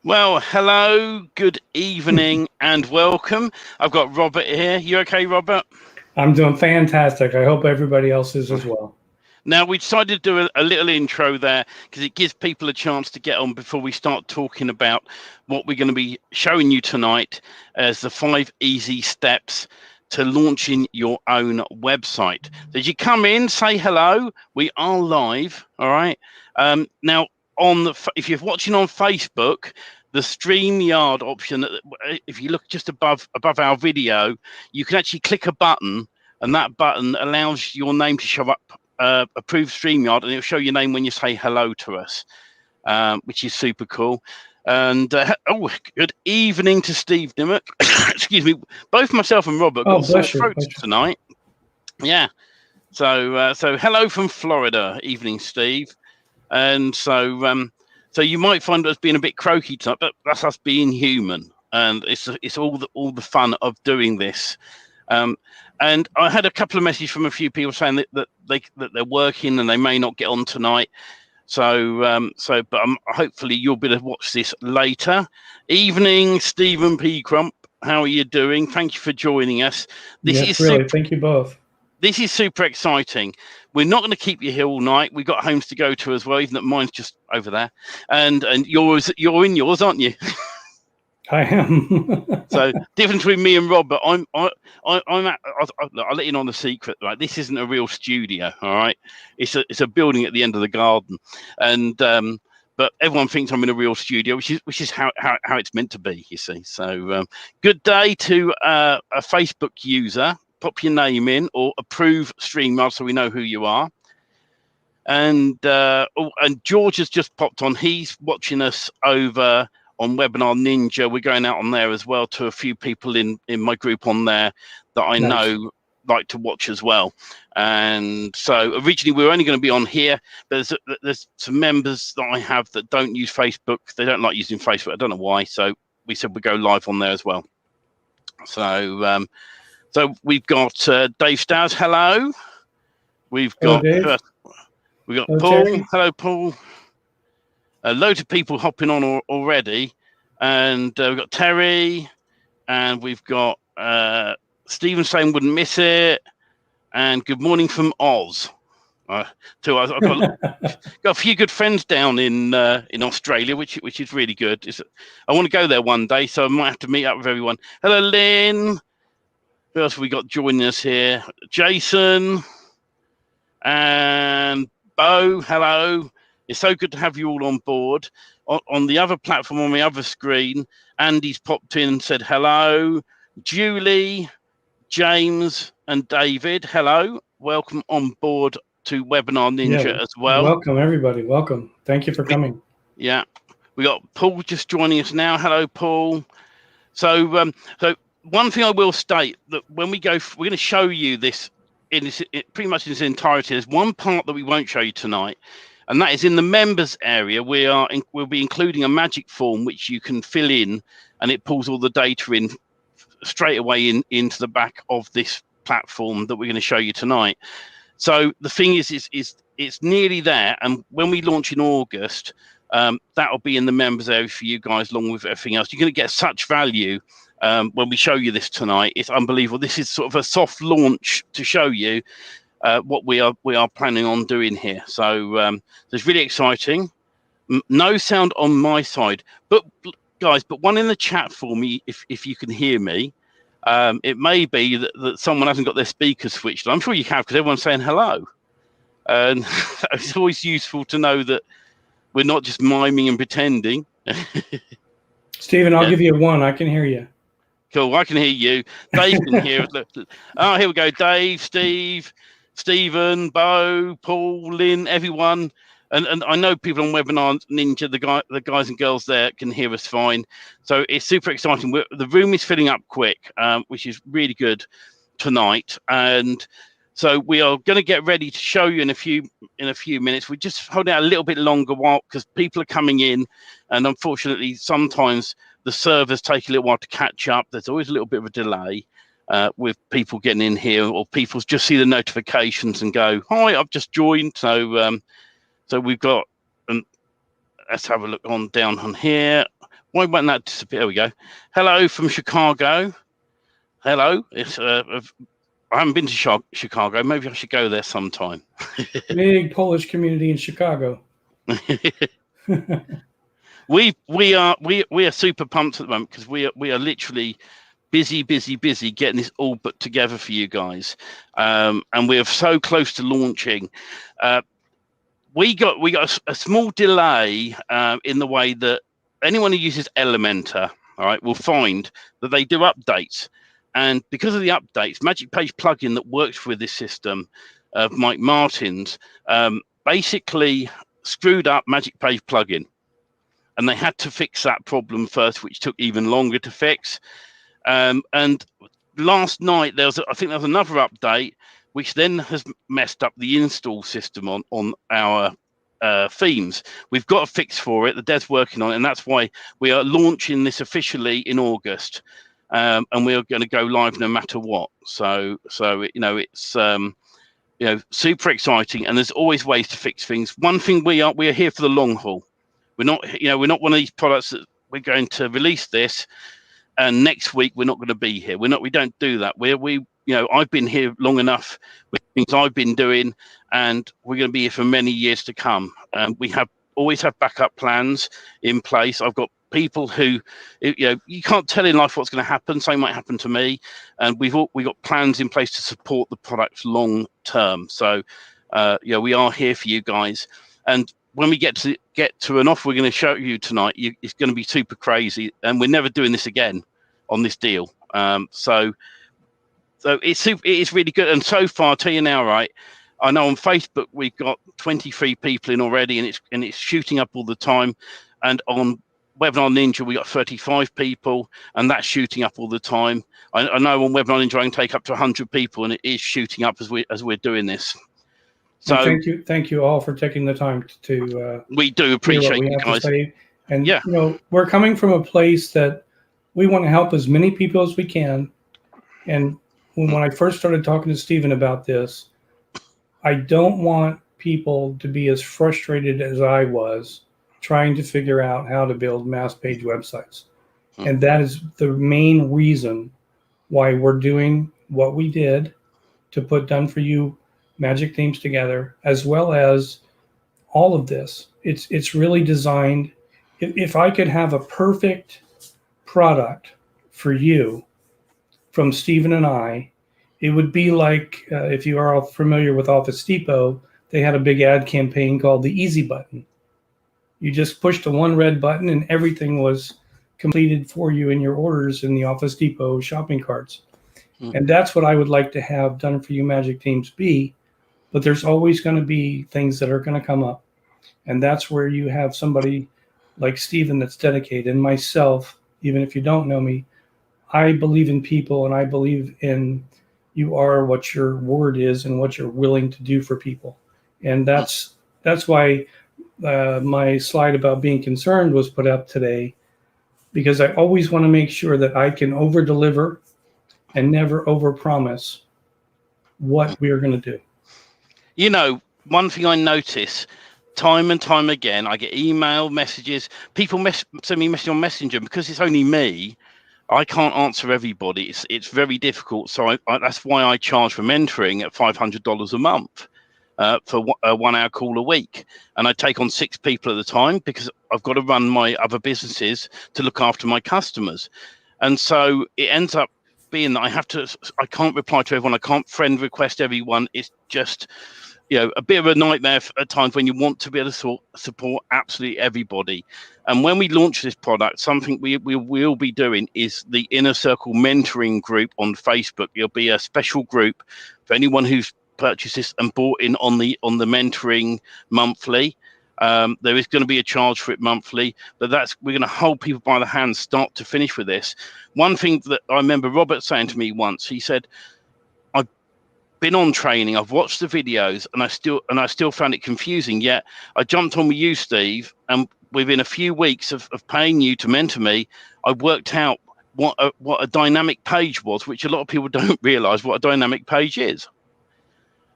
Well, hello, good evening, and welcome. I've got Robert here. You okay, Robert? I'm doing fantastic. I hope everybody else is as well. Now, we decided to do a little intro there because it gives people a chance to get on before we start talking about what we're going to be showing you tonight as the 5 easy steps to launching your own website. So as you come in, say hello. We are live, all right? Now, if you're watching on Facebook, the StreamYard option, if you look just above our video, you can actually click a button, and that button allows your name to show up, approved StreamYard, and it'll show your name when you say hello to us, which is super cool. And good evening to Steve Dimmock. Excuse me, both myself and Robert got sore throats tonight. Yeah, so hello from Florida, evening, Steve. And so you might find us being a bit croaky tonight, but that's us being human, and it's all the fun of doing this. And I had a couple of messages from a few people saying that they're working and they may not get on tonight. So hopefully you'll be able to watch this later. Evening, Stephen P. Crump. How are you doing? Thank you for joining us. Thank you both. This is super exciting. We're not going to keep you here all night. We've got homes to go to as well, even though mine's just over there. And you're in yours, aren't you? I am. So difference between me and Robert, I'll let you know on the secret. Right, this isn't a real studio. All right, it's a building at the end of the garden, and but everyone thinks I'm in a real studio, which is how it's meant to be. You see. So good day to a Facebook user. Pop your name in or approve StreamYard so we know who you are. And George has just popped on. He's watching us over on Webinar Ninja. We're going out on there as well to a few people in my group on there that I know like to watch as well. And so originally we were only going to be on here, but there's some members that I have that don't use Facebook. They don't like using Facebook. I don't know why. So we said we'd go live on there as well. So we've got Dave Stowers. Hello. We've got Paul. Terry. Hello, Paul. Loads of people hopping on already, and we've got Terry, and we've got Stephen saying wouldn't miss it, and good morning from Oz. Too. I've got a few good friends down in Australia, which is really good. I want to go there one day, so I might have to meet up with everyone. Hello, Lynn. Who else have we got joining us here? Jason and Bo. Hello. It's so good to have you all on board. On the other platform, on the other screen, Andy's popped in and said hello. Julie, James, and David, hello. Welcome on board to Webinar Ninja as well. Welcome, everybody. Welcome. Thank you for coming. Yeah. We got Paul just joining us now. Hello, Paul. So one thing I will state, that when we go, we're going to show you this pretty much in its entirety. There's one part that we won't show you tonight, and that is in the members area. We'll be including a magic form which you can fill in, and it pulls all the data in straight away into the back of this platform that we're going to show you tonight. So the thing is it's nearly there, and when we launch in August, that'll be in the members area for you guys, along with everything else. You're going to get such value when we show you this tonight. It's unbelievable. This is sort of a soft launch to show you what we are planning on doing here. So it's really exciting. No sound on my side, but guys, but one in the chat for me if you can hear me. It may be that someone hasn't got their speakers switched. I'm sure you have, because everyone's saying hello, and it's always useful to know that we're not just miming and pretending. Stephen, I'll give you a 1. I can hear you. Cool, I can hear you. Dave can hear us. Oh, here we go. Dave, Steve, Stephen, Bo, Paul, Lynn, everyone. And I know people on Webinar Ninja, the guys and girls there can hear us fine. So it's super exciting. The room is filling up quick, which is really good tonight. And so we are going to get ready to show you in a few minutes. We just hold out a little bit longer while, because people are coming in, and unfortunately sometimes the servers take a little while to catch up. There's always a little bit of a delay with people getting in here, or people just see the notifications and go, "Hi, I've just joined." So we've got, let's have a look down on here. Why won't that disappear? There we go. Hello from Chicago. Hello. It's I haven't been to Chicago. Maybe I should go there sometime. Big Polish community in Chicago. we are super pumped at the moment because we are literally busy getting this all put together for you guys, and we're so close to launching. We got a small delay in the way that anyone who uses Elementor, all right, will find that they do updates. And because of the updates, Magic Page plugin that works with this system of Mike Martin's basically screwed up Magic Page plugin. And they had to fix that problem first, which took even longer to fix. And last night, I think there was another update, which then has messed up the install system on our themes. We've got a fix for it. The dev's working on it, and that's why we are launching this officially in August. And we are going to go live no matter what. So it's super exciting, and there's always ways to fix things. One thing we are here for the long haul. We're not one of these products that we're going to release this, and next week we're not going to be here. We don't do that. I've been here long enough with things I've been doing, and we're going to be here for many years to come. We always have backup plans in place. I've got people who, you can't tell in life what's going to happen. Same might happen to me, and we got plans in place to support the products long term. So, we are here for you guys. And when we get to an offer we're going to show you tonight, it's going to be super crazy, and we're never doing this again on this deal. So it is really good. And so far, I'll tell you now, right? I know on Facebook we've got 23 people in already, and it's shooting up all the time. And on Webinar Ninja, we got 35 people, and that's shooting up all the time. I know on Webinar Ninja I can take up to 100 people, and it is shooting up as we're doing this. So thank you all for taking the time to. We do appreciate you guys. And we're coming from a place that we want to help as many people as we can. And when I first started talking to Stephen about this, I don't want people to be as frustrated as I was trying to figure out how to build mass page websites. And that is the main reason why we're doing what we did to put Done For You Magic Themes together, as well as all of this. It's really designed. If I could have a perfect product for you from Stephen and I, it would be like if you are all familiar with Office Depot, they had a big ad campaign called the Easy Button. You just pushed the one red button and everything was completed for you in your orders in the Office Depot shopping carts. And that's what I would like to have Done For You Magic Themes be. But there's always going to be things that are going to come up. And that's where you have somebody like Stephen that's dedicated, and myself, even if you don't know me, I believe in people, and I believe in you are what your word is and what you're willing to do for people. And that's why my slide about being concerned was put up today, because I always want to make sure that I can over-deliver and never over-promise what we are going to do. One thing I notice time and time again, I get email messages, people send me a message on Messenger, because it's only me, I can't answer everybody. It's very difficult. So that's why I charge for mentoring at $500 a month for a 1 hour call a week. And I take on 6 people at a time, because I've got to run my other businesses to look after my customers. And so it ends up being that I can't reply to everyone. I can't friend request everyone. It's just, a bit of a nightmare at times when you want to be able to support absolutely everybody. And when we launch this product, something we will be doing is the Inner Circle Mentoring Group on Facebook. It'll be a special group for anyone who's purchased this and bought in on the mentoring monthly. There is going to be a charge for it monthly, but we're going to hold people by the hand start to finish with this. One thing that I remember Robert saying to me once, he said, I've been on training, I've watched the videos, and I still found it confusing. Yet I jumped on with you, Steve, and within a few weeks of paying you to mentor me, I worked out what a dynamic page was, which a lot of people don't realize what a dynamic page is.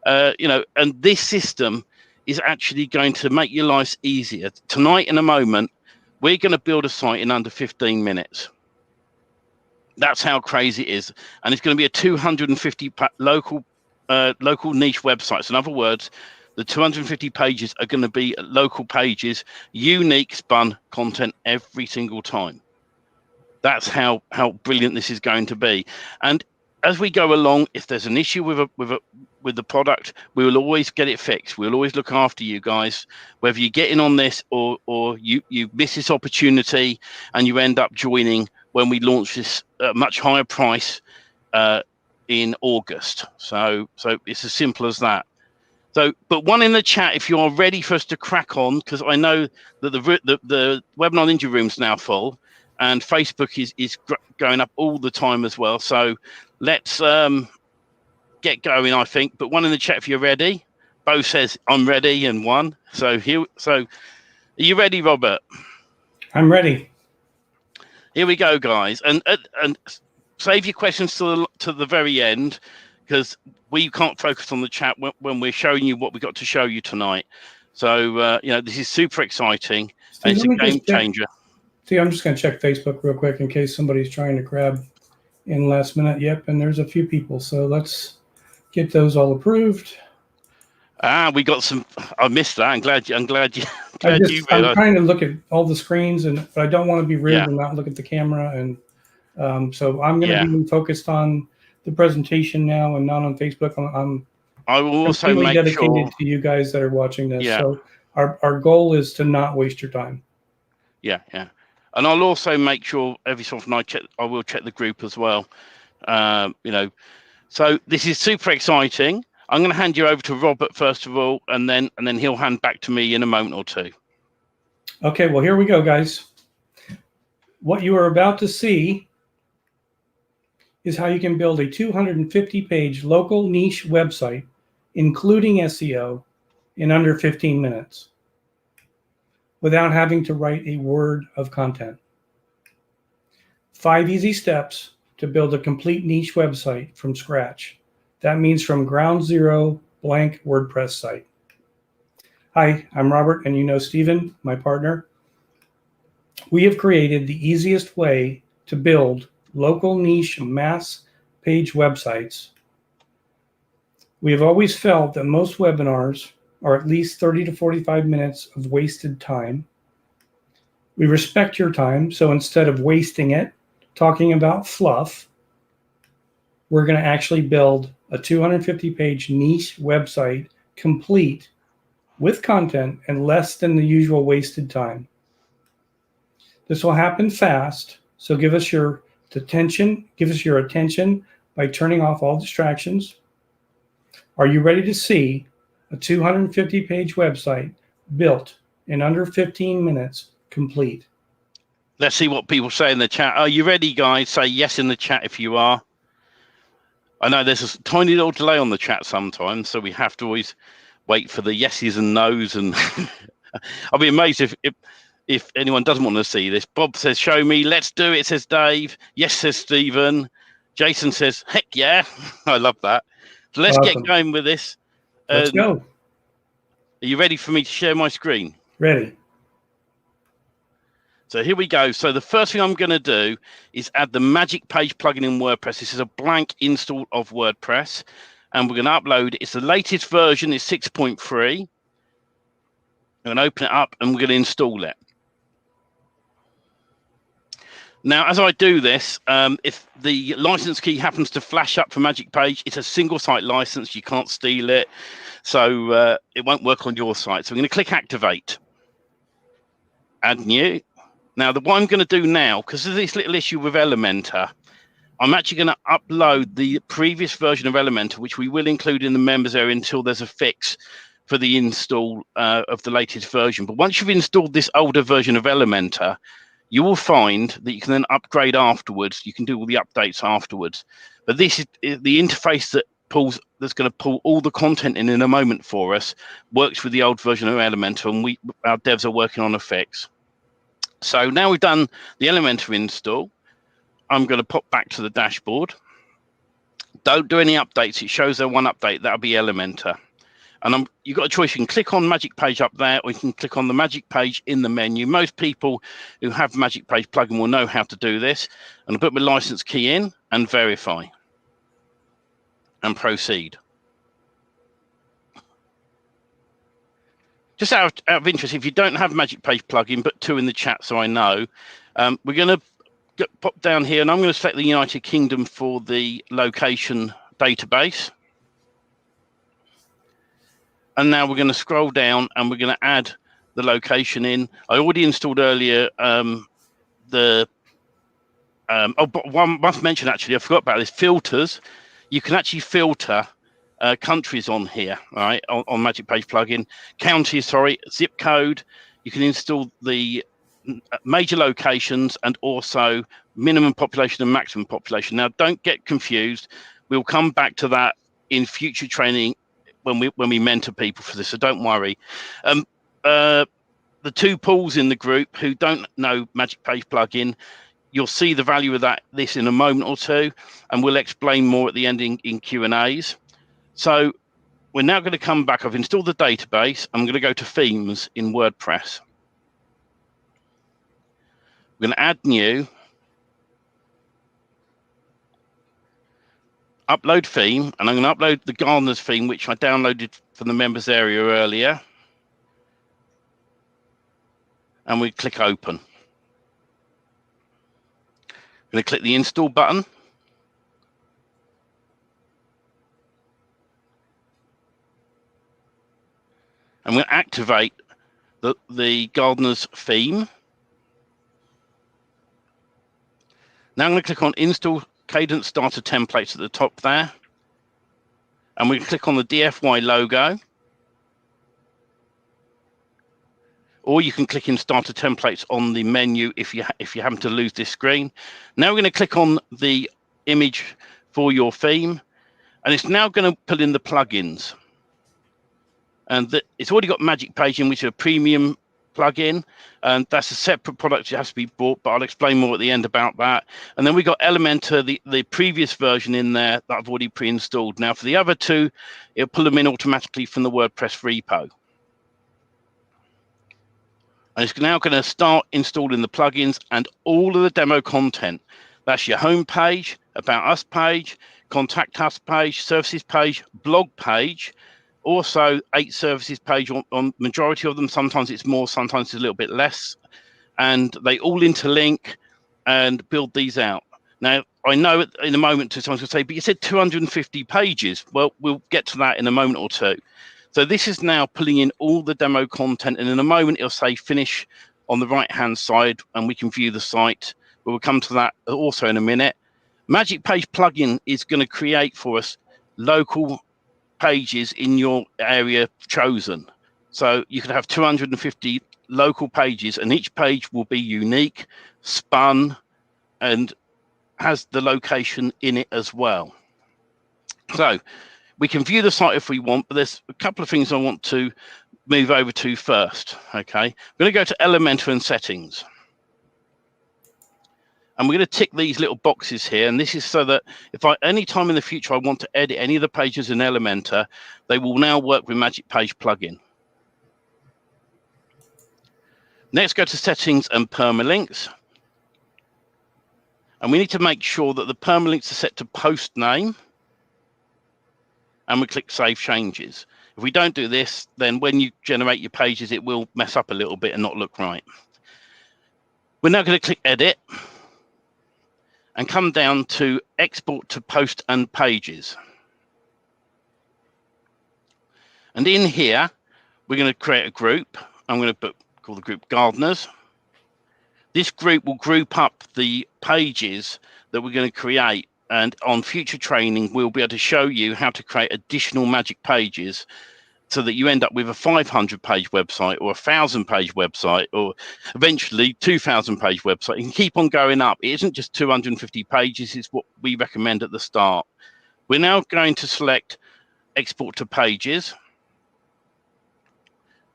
And this system is actually going to make your life easier. Tonight, in a moment, We're going to build a site in under 15 minutes. That's how crazy it is. And it's going to be a 250 local niche websites. In other words, the 250 pages are going to be local pages, unique spun content every single time. That's how brilliant this is going to be. And as we go along, if there's an issue with the product, we will always get it fixed. We'll always look after you guys, whether you get in on this or you miss this opportunity and you end up joining when we launch this much higher price in August. So it's as simple as that. So, but one in the chat if you are ready for us to crack on, because I know that the Webinar Ninja room's now full, and Facebook is going up all the time as well. So let's get going, I think. But one in the chat if you're ready. Bo says I'm ready, and one. So are you ready, Robert? I'm ready. Here we go, guys, and save your questions to the very end, because we can't focus on the chat when we're showing you what we got to show you tonight. So this is super exciting. Steve, and it's a game changer. See, I'm just going to check Facebook real quick in case somebody's trying to grab in last minute. Yep, and there's a few people, so let's get those all approved. We got some. I missed that. I'm glad you. I'm trying to look at all the screens, but I don't want to be rude and not look at the camera. And so I'm going to be focused on the presentation now and not on Facebook. I will also make dedicated to you guys that are watching this. Yeah. So our goal is to not waste your time. Yeah. And I'll also make sure every so often I will check the group as well. So this is super exciting. I'm going to hand you over to Robert first of all, and then he'll hand back to me in a moment or two. Okay, well, here we go, guys. What you are about to see is how you can build a 250-page local niche website, including SEO, in under 15 minutes without having to write a word of content. 5 easy steps to build a complete niche website from scratch. That means from ground zero, blank WordPress site. Hi, I'm Robert, and you know Steven, my partner. We have created the easiest way to build local niche mass page websites. We have always felt that most webinars are at least 30 to 45 minutes of wasted time. We respect your time, so instead of wasting it talking about fluff, we're going to actually build a 250-page niche website complete with content in less than the usual wasted time. This will happen fast, so give us your attention by turning off all distractions. Are you ready to see a 250-page website built in under 15 minutes complete? Let's see what people say in the chat. Are you ready, guys? Say yes in the chat if you are. I know there's a tiny little delay on the chat sometimes, so we have to always wait for the yeses and nos. And I'll be amazed if anyone doesn't want to see this. Bob says, show me. Let's do it, says Dave. Yes, says Stephen. Jason says, heck yeah. I love that. So let's get going with this. Let's go. Are you ready for me to share my screen? Ready. So here we go. So the first thing I'm going to do is add the Magic Page plugin in WordPress. This is a blank install of WordPress, and we're going to upload it. It's the latest version. It's 6.3. I'm going to open it up, and we're going to install it. Now, as I do this, if the license key happens to flash up for Magic Page, it's a single site license. You can't steal it. So it won't work on your site. So we're going to click Activate. Add New. Now, what I'm going to do now, because of this little issue with Elementor, I'm actually going to upload the previous version of Elementor, which we will include in the members area until there's a fix for the install of the latest version. But once you've installed this older version of Elementor, you will find that you can then upgrade afterwards. You can do all the updates afterwards. But this is the interface that's going to pull all the content in a moment for us, works with the old version of Elementor, and our devs are working on a fix. So now we've done the Elementor install, I'm going to pop back to the dashboard. Don't do any updates. It shows there one update. That'll be Elementor. And you've got a choice. You can click on Magic Page up there, or you can click on the Magic Page in the menu. Most people who have Magic Page plugin will know how to do this. And I put my license key in and verify and proceed. Just out of interest, if you don't have Magic Page plugin, put 2 in the chat so I know. We're going to pop down here, and I'm going to select the United Kingdom for the location database. And now we're going to scroll down, and we're going to add the location in. I already installed earlier but one must mention, actually, I forgot about this, filters. You can actually filter countries on here, right, on Magic Page plugin. Counties, sorry, zip code. You can install the major locations and also minimum population and maximum population. Now, don't get confused. We'll come back to that in future training when we mentor people for this, so don't worry. The 2 pools in the group who don't know Magic Page plugin, you'll see the value of this in a moment or two, and we'll explain more at the end in Q&As. So we're now going to come back. I've installed the database. I'm going to go to themes in WordPress. We're going to add new, upload theme, and I'm going to upload the Gardener's theme, which I downloaded from the members area earlier. And we click open. I'm going to click the install button. I'm going to activate the Gardener's theme. Now I'm going to click on Install Cadence Starter Templates at the top there. And we click on the DFY logo. Or you can click in Starter Templates on the menu if you happen to lose this screen. Now we're going to click on the image for your theme. And it's now going to pull in the plugins. And it's already got Magic Page in, which is a premium plugin, and that's a separate product. It has to be bought, but I'll explain more at the end about that. And then we got Elementor, the previous version in there that I've already pre-installed. Now for the other 2, it'll pull them in automatically from the WordPress repo. And it's now going to start installing the plugins and all of the demo content. That's your home page, about us page, contact us page, services page, blog page. Also 8 services page on majority of them. Sometimes it's more, sometimes it's a little bit less. And they all interlink and build these out. Now, I know in a moment someone's going to say, but you said 250 pages. Well, we'll get to that in a moment or two. So this is now pulling in all the demo content. And in a moment, it'll say finish on the right-hand side, and we can view the site. But we'll come to that also in a minute. Magic Page plugin is going to create for us local pages in your area chosen. So you could have 250 local pages, and each page will be unique, spun, and has the location in it as well. So we can view the site if we want, but there's a couple of things I want to move over to first. Okay, I'm going to go to Elementor and Settings. And we're going to tick these little boxes here. And this is so that if any time in the future I want to edit any of the pages in Elementor, they will now work with Magic Page plugin. Next, go to Settings and Permalinks. And we need to make sure that the permalinks are set to post name. And we click Save Changes. If we don't do this, then when you generate your pages, it will mess up a little bit and not look right. We're now going to click Edit and come down to Export to Post and Pages. And in here, we're going to create a group. I'm going to call the group Gardeners. This group will group up the pages that we're going to create. And on future training, we'll be able to show you how to create additional Magic Pages so that you end up with a 500-page website or a 1,000-page website or eventually 2,000-page website. You can keep on going up. It isn't just 250 pages. It's what we recommend at the start. We're now going to select Export to Pages.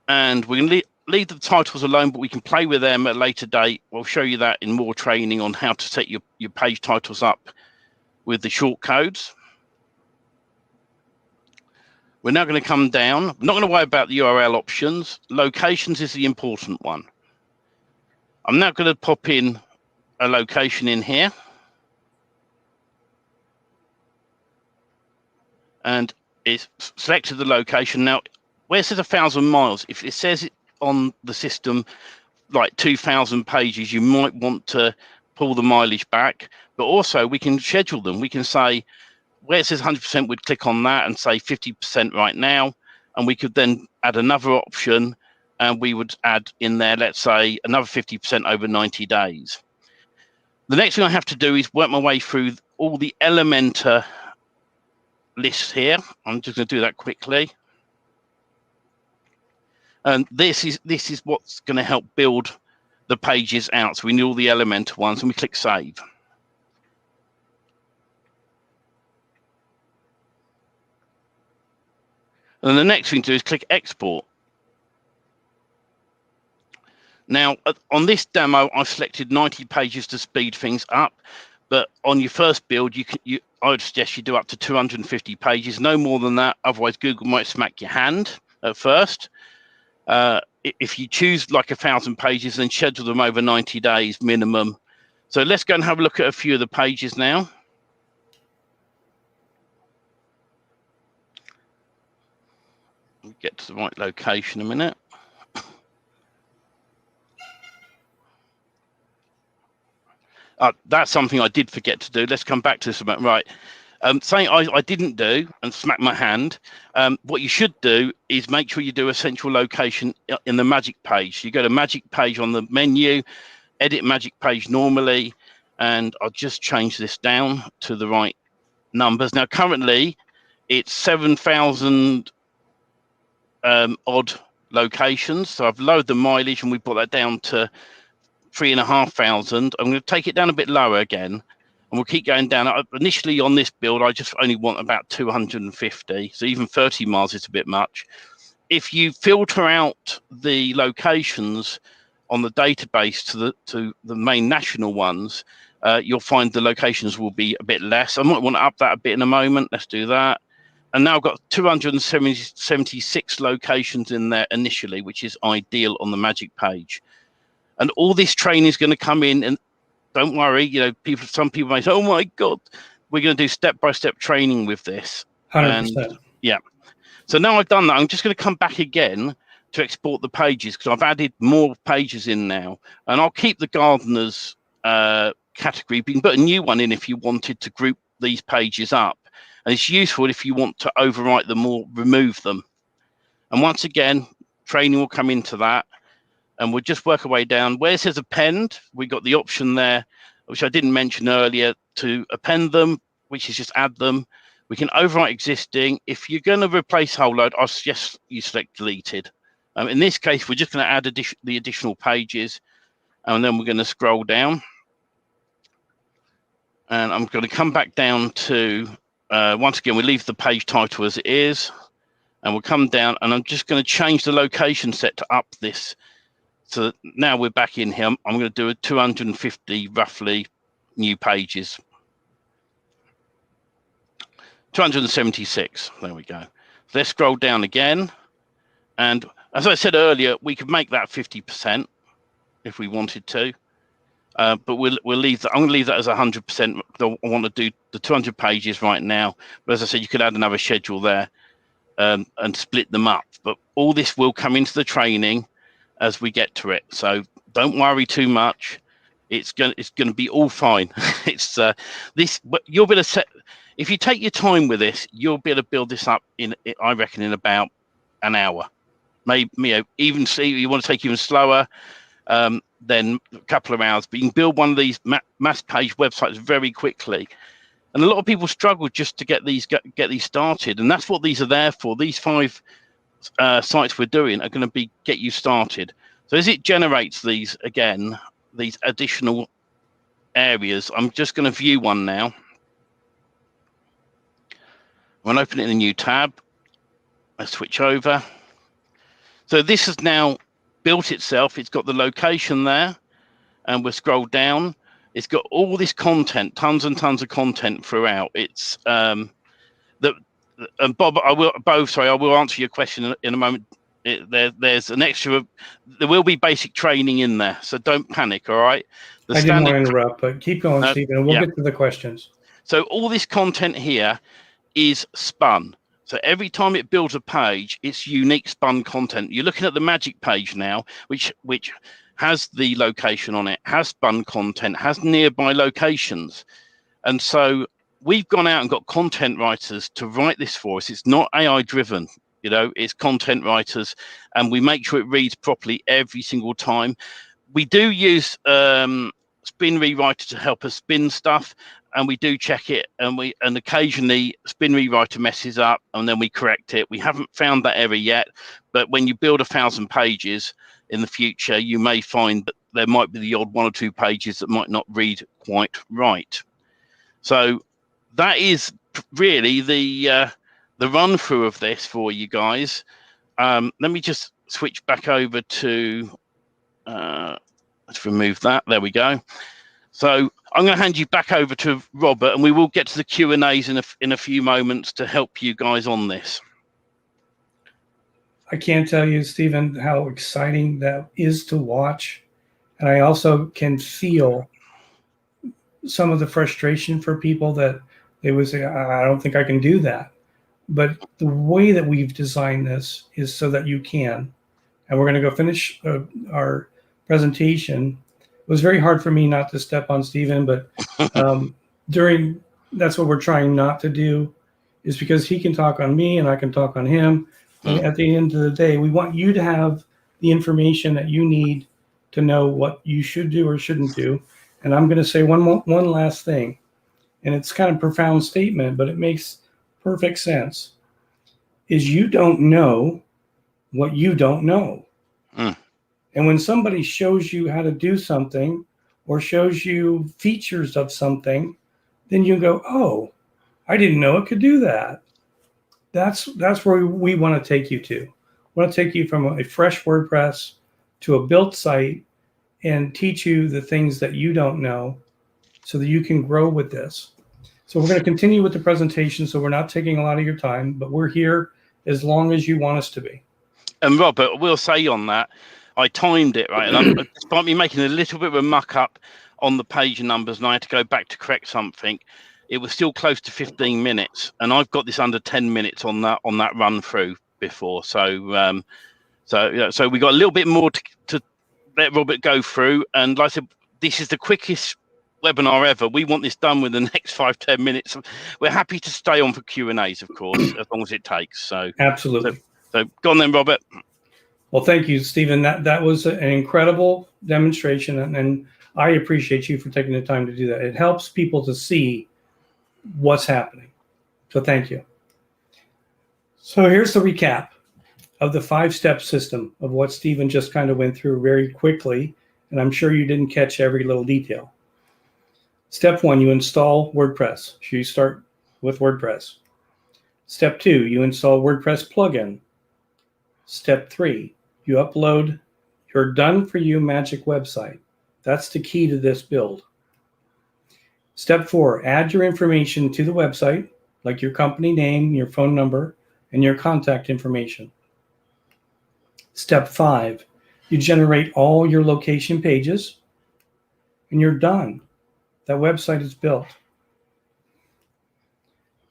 And we're going to leave the titles alone, but we can play with them at a later date. We'll show you that in more training on how to set your page titles up with the short codes. We're now going to come down. I'm not going to worry about the URL options. Locations is the important one. I'm now going to pop in a location in here. And it's selected the location. Now, where it says 1,000 miles, if it says it on the system like 2,000 pages, you might want to pull the mileage back. But also, we can schedule them. We can say, where it says 100%, we'd click on that and say 50% right now. And we could then add another option, and we would add in there, let's say, another 50% over 90 days. The next thing I have to do is work my way through all the Elementor lists here. I'm just going to do that quickly. And this is what's going to help build the pages out. So we need all the Elementor ones, and we click Save. And then the next thing to do is click Export. Now, on this demo, I've selected 90 pages to speed things up. But on your first build, I would suggest you do up to 250 pages, no more than that. Otherwise, Google might smack your hand at first. If you choose like 1,000 pages, then schedule them over 90 days minimum. So let's go and have a look at a few of the pages now. We'll get to the right location in a minute. That's something I did forget to do. Let's come back to this about right. Something I didn't do and smack my hand. What you should do is make sure you do a central location in the Magic page. You go to Magic page on the menu, edit Magic page normally, and I'll just change this down to the right numbers. Now, currently, it's 7,000 odd locations. So I've lowered the mileage, and we brought that down to 3,500. I'm going to take it down a bit lower again, and we'll keep going down. Initially on this build, I just only want about 250. So even 30 miles is a bit much. If you filter out the locations on the database to the main national ones, you'll find the locations will be a bit less. I might want to up that a bit in a moment. Let's do that. And now I've got 276 locations in there initially, which is ideal on the Magic page. And all this training is going to come in, and don't worry, some people may say, "Oh my God, we're going to do step-by-step training with this." 100%. Yeah. So now I've done that, I'm just going to come back again to export the pages because I've added more pages in now, and I'll keep the gardeners category. You can put a new one in if you wanted to group these pages up, and it's useful if you want to overwrite them or remove them. And once again, training will come into that. And we'll just work our way down. Where it says append, we got the option there, which I didn't mention earlier, to append them, which is just add them. We can overwrite existing. If you're going to replace whole load, I suggest you select deleted. In this case, we're just going to add the additional pages, and then we're going to scroll down. And I'm going to come back down to, once again, we leave the page title as it is, and we'll come down, and I'm just going to change the location set to up this. So now we're back in here. I'm going to do a 250 roughly new pages. 276. There we go. So let's scroll down again. And as I said earlier, we could make that 50% if we wanted to. But we'll leave that. I'm going to leave that as 100%. I want to do the 200 pages right now. But as I said, you could add another schedule there and split them up. But all this will come into the training as we get to it, so don't worry too much. It's gonna be all fine. It's this, but you'll be able to set. If you take your time with this, you'll be able to build this up I reckon, in about an hour. Maybe even see you want to take even slower, then a couple of hours. But you can build one of these mass page websites very quickly. And a lot of people struggle just to get these started, and that's what these are there for. These 5 sites we're doing are going to get you started. So as it generates these additional areas, I'm just going to view one now. I'm going to open it in a new tab. Let's switch over. So this has now built itself. It's got the location there, and we'll scroll down. It's got all this content, tons and tons of content throughout. It's and Bob, I will answer your question in a moment. There's an extra. There will be basic training in there, so don't panic. All right. I didn't want to interrupt, but keep going, Stephen, and we'll get to the questions. So all this content here is spun. So every time it builds a page, it's unique spun content. You're looking at the Magic page now, which has the location on it, has spun content, has nearby locations. And so we've gone out and got content writers to write this for us. It's not AI driven, it's content writers, and we make sure it reads properly every single time. We do use spin rewriter to help us spin stuff, and we do check it, and occasionally spin rewriter messes up and then we correct it. We haven't found that error yet, but when you build 1,000 pages in the future, you may find that there might be the odd 1 or 2 pages that might not read quite right. So that is really the run through of this for you guys. Let me just switch back over to let's remove that. There we go. So I'm going to hand you back over to Robert, and we will get to the Q&As in a few moments to help you guys on this. I can't tell you, Stephen, how exciting that is to watch. And I also can feel some of the frustration for people that they would say, I don't think I can do that. But the way that we've designed this is so that you can. And we're going to go finish our presentation. It was very hard for me not to step on Stephen, but that's what we're trying not to do, is because he can talk on me and I can talk on him. And at the end of the day, we want you to have the information that you need to know what you should do or shouldn't do. And I'm going to say one last thing, and it's kind of a profound statement, but it makes perfect sense, is you don't know what you don't know. And when somebody shows you how to do something or shows you features of something, then you go, oh, I didn't know it could do that. That's where we want to take you to. We want to take you from a fresh WordPress to a built site and teach you the things that you don't know so that you can grow with this. So we're going to continue with the presentation, so we're not taking a lot of your time, but we're here as long as you want us to be. And Robert, we'll say on that, I timed it right, and despite me making a little bit of a muck up on the page numbers, and I had to go back to correct something, it was still close to 15 minutes, and I've got this under 10 minutes on that run through before. So we got a little bit more to let Robert go through, and like I said, this is the quickest webinar ever. We want this done within the next 5-10 minutes. We're happy to stay on for Q&As, of course, as long as it takes. So absolutely. So go on then, Robert. Well, thank you, Stephen. That was an incredible demonstration, and I appreciate you for taking the time to do that. It helps people to see what's happening. So thank you. So here's the recap of the 5-step system of what Stephen just kind of went through very quickly, and I'm sure you didn't catch every little detail. Step 1, you install WordPress. So you start with WordPress. Step 2, you install WordPress plugin. Step 3, you upload your done-for-you Magic website. That's the key to this build. Step 4, add your information to the website, like your company name, your phone number, and your contact information. Step 5, you generate all your location pages, and you're done. That website is built.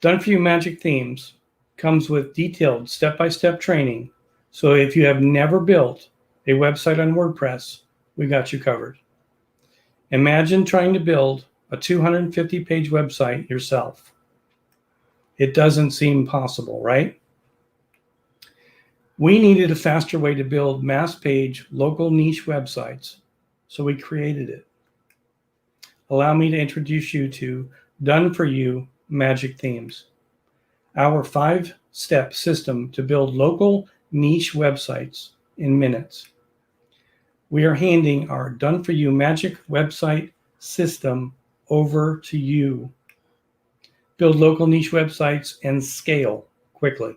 Done-for-you Magic Themes comes with detailed step-by-step training. So if you have never built a website on WordPress, we got you covered. Imagine trying to build a 250-page website yourself. It doesn't seem possible, right? We needed a faster way to build mass page, local niche websites, so we created it. Allow me to introduce you to Done-for-You Magic Themes, our 5-step system to build local niche websites in minutes. We are handing our Done-for-You Magic website system over to you. Build local niche websites and scale quickly.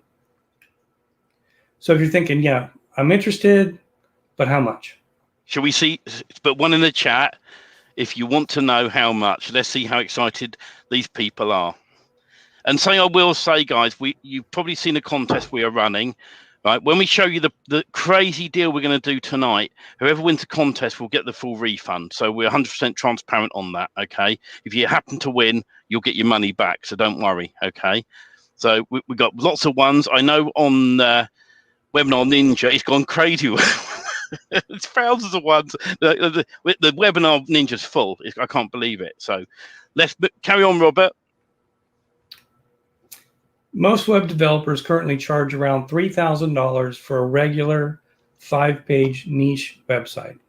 So if you're thinking, yeah, I'm interested, but how much? Shall we see? But one in the chat, if you want to know how much, let's see how excited these people are. And I will say, guys, you've probably seen a contest we are running. Right, when we show you the crazy deal we're going to do tonight, whoever wins the contest will get the full refund. So we're 100% transparent on that. Okay, if you happen to win, you'll get your money back. So don't worry. Okay, so we got lots of ones. I know on Webinar Ninja, it's gone crazy. It's thousands of ones. The Webinar Ninja's full. I can't believe it. So let's carry on, Robert. Most web developers currently charge around $3,000 for a regular 5-page niche website.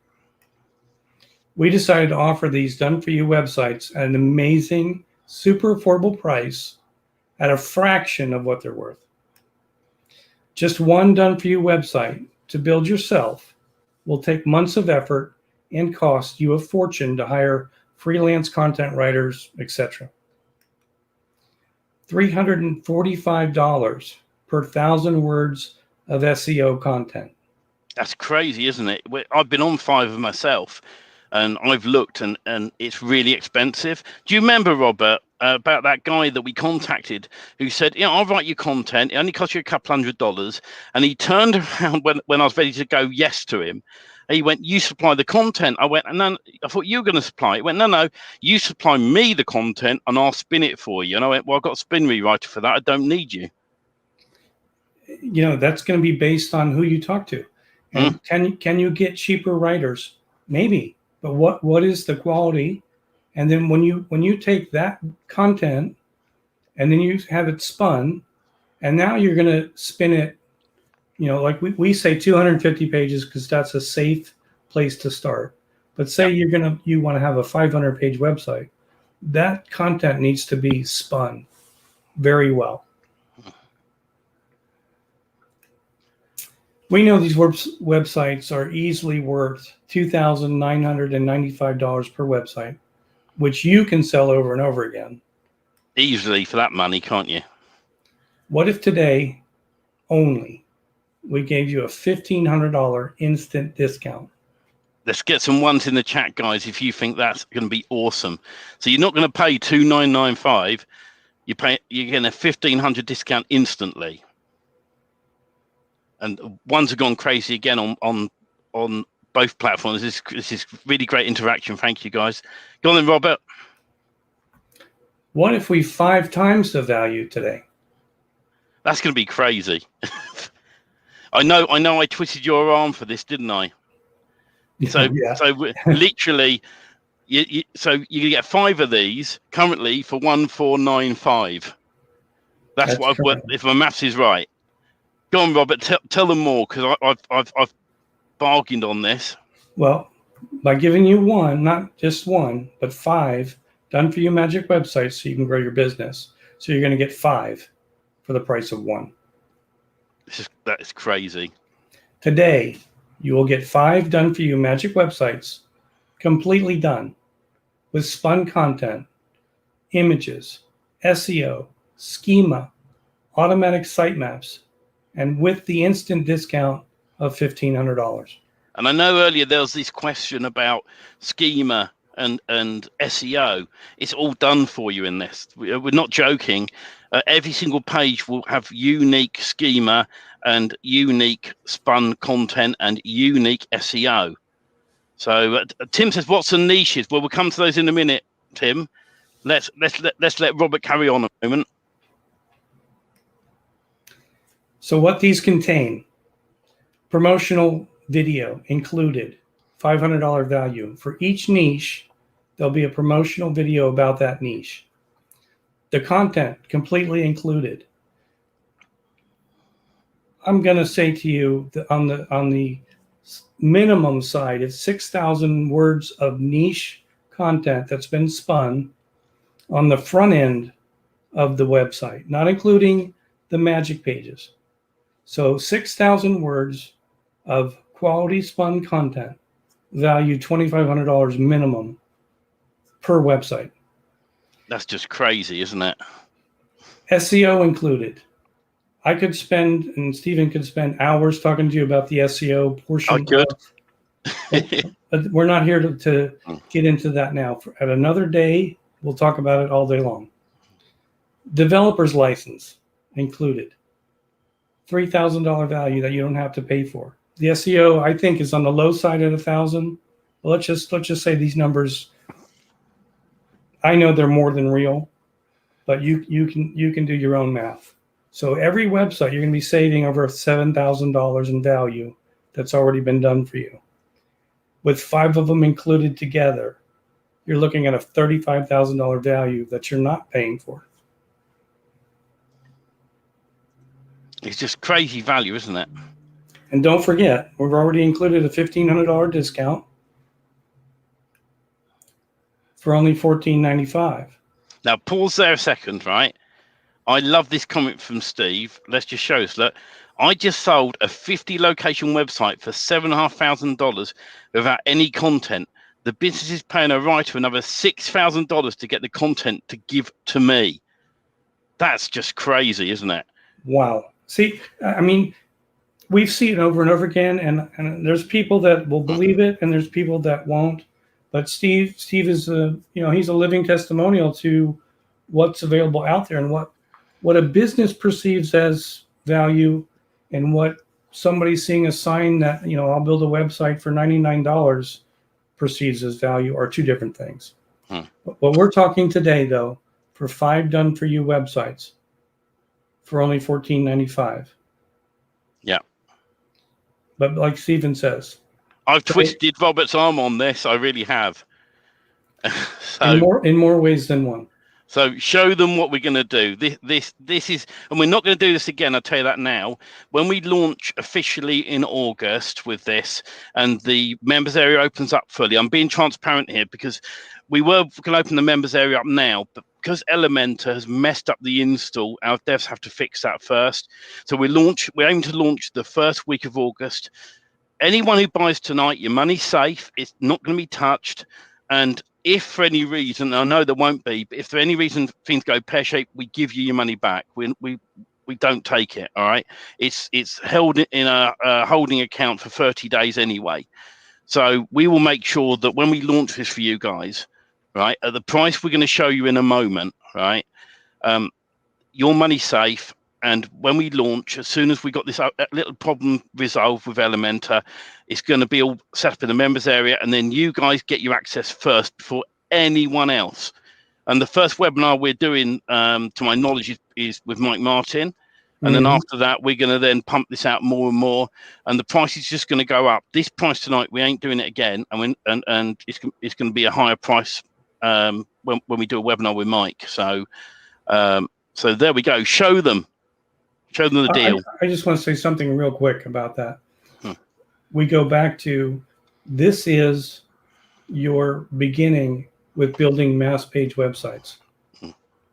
We decided to offer these done-for-you websites at an amazing, super affordable price at a fraction of what they're worth. Just one done-for-you website to build yourself will take months of effort and cost you a fortune to hire freelance content writers, etc. $345 per 1,000 words of SEO content. That's crazy, isn't it? I've been on Fiverr myself, and I've looked, and it's really expensive. Do you remember, Robert, about that guy that we contacted who said, "Yeah, I'll write your content. It only costs you a couple $100s." And he turned around when I was ready to go yes to him. He went, "You supply the content." I went, "No, I thought you were going to supply it." He went, No, you supply me the content and I'll spin it for you." And I went, "Well, I've got a spin rewriter for that. I don't need you." That's going to be based on who you talk to. And can you get cheaper writers? Maybe. But what is the quality? And then when you take that content and then you have it spun, and now you're going to spin it, like we say 250 pages because that's a safe place to start. But say you want to have a 500-page website, that content needs to be spun very well. We know these websites are easily worth $2,995 per website, which you can sell over and over again. Easily for that money, can't you? What if today only we gave you a $1,500 instant discount? Let's get some ones in the chat, guys, if you think that's going to be awesome. So you're not going to pay $2,995. You're getting a $1,500 discount instantly. And ones have gone crazy again on both platforms. This is really great interaction. Thank you, guys. Go on then, Robert. What if we 5 times the value today? That's going to be crazy. I know. I twisted your arm for this, didn't I? So, yeah. So literally, so you get 5 of these currently for $1,495. That's what if my maths is right. Go on, Robert. Tell them more, because I've bargained on this. Well, by giving you one, not just one, but 5 done-for-you magic websites so you can grow your business. So you're going to get 5 for the price of 1. That is crazy. Today, you will get 5 done-for-you magic websites, completely done, with spun content, images, SEO, schema, automatic sitemaps, and with the instant discount of $1,500. And I know earlier there was this question about schema and SEO. It's all done for you in this. We're not joking. Every single page will have unique schema and unique spun content and unique SEO. So Tim says, "What's the niches?" Well, we'll come to those in a minute, Tim. Let's let Robert carry on a moment. So what these contain: promotional video included, $500 value. For each niche, there'll be a promotional video about that niche. The content completely included. I'm going to say to you that on the minimum side, it's 6,000 words of niche content that's been spun on the front end of the website, not including the magic pages. So 6,000 words of quality spun content, value $2,500 minimum per website. That's just crazy, isn't it? SEO included. I could spend, and Stephen could spend hours talking to you about the SEO portion. I could. But we're not here to get into that now. At another day, we'll talk about it all day long. Developer's license included. $3,000 value that you don't have to pay for. The SEO, I think, is on the low side at 1,000. Let's just say these numbers. I know they're more than real, but you can do your own math. So every website you're going to be saving over $7,000 in value that's already been done for you. With 5 of them included together, you're looking at a $35,000 value that you're not paying for. It's just crazy value, isn't it? And don't forget, we've already included a $1,500 discount for only $14.95. Now, pause there a second, right? I love this comment from Steve. Let's just show us. Look, I just sold a 50-location website for $7,500 without any content. The business is paying a writer another $6,000 to get the content to give to me. That's just crazy, isn't it? Wow. See, I mean, we've seen it over and over again, and there's people that will believe it, and there's people that won't. But Steve is he's a living testimonial to what's available out there and what a business perceives as value, and what somebody seeing a sign that I'll build a website for $99 perceives as value are two different things. What we're talking today, though, for 5 done-for-you websites for only $14.95. Yeah. But like Stephen says, I've twisted Robert's arm on this. I really have. So, in more ways than one. So show them what we're going to do. This is, and we're not going to do this again. I'll tell you that now. When we launch officially in August with this, and the members area opens up fully, I'm being transparent here because we were going to open the members area up now, but because Elementor has messed up the install, our devs have to fix that first. So we aim to launch the first week of August. Anyone who buys tonight, your money's safe. It's not going to be touched. And if for any reason, I know there won't be, but if for any reason things go pear-shaped, we give you your money back. We don't take it. All right. It's held in a holding account for 30 days anyway. So we will make sure that when we launch this for you guys, right, at the price we're going to show you in a moment, right, your money's safe. And when we launch, as soon as we got this little problem resolved with Elementor, it's going to be all set up in the members area, and then you guys get your access first before anyone else. And the first webinar we're doing, to my knowledge, is with Mike Martin. And then after that, we're going to then pump this out more and more, and the price is just going to go up. This price tonight, we ain't doing it again, and it's going to be a higher price when we do a webinar with Mike. So there we go. Show them the deal. I just want to say something real quick about that. We go back to, this is your beginning with building mass page websites.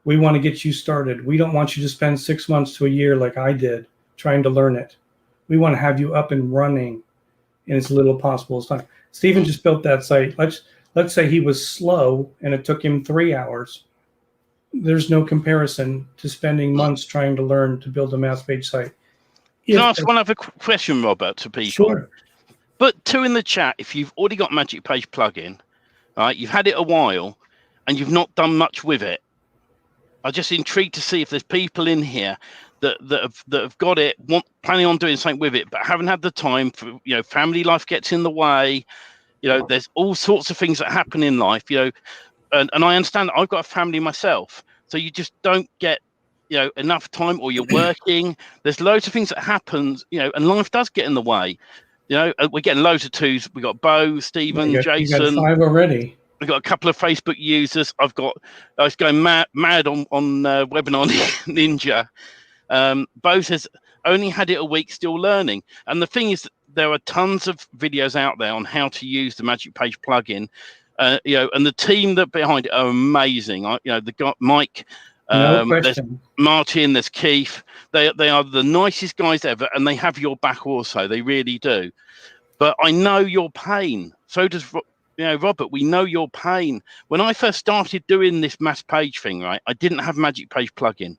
We want to get you started. We don't want you to spend 6 months to a year like I did trying to learn it. We want to have you up and running in as little possible as time. Stephen just built that site. Let's say he was slow and it took him 3 hours. There's no comparison to spending months trying to learn to build a mass page site. Can I ask one other question, Robert, to people? Sure. Put 2 in the chat if you've already got Magic Page plugin, right? You've had it a while and you've not done much with it. I'm just intrigued to see if there's people in here that have got it, planning on doing something with it, but haven't had the time. For family life gets in the way. There's all sorts of things that happen in life. And I understand that I've got a family myself, so you just don't get enough time, or you're working. There's loads of things that happen, and life does get in the way. We're getting loads of 2s. We got Bo, Stephen, Jason. You got 5 already. We've got a couple of Facebook users. I was going mad on Webinar Ninja. Bo says only had it a week, still learning. And the thing is, that there are tons of videos out there on how to use the Magic Page plugin. And the team that behind it are amazing. The guy Mike, there's Martin, there's Keith. They are the nicest guys ever, and they have your back also. They really do. But I know your pain. So does Robert. We know your pain. When I first started doing this mass page thing, right, I didn't have Magic Page plugin.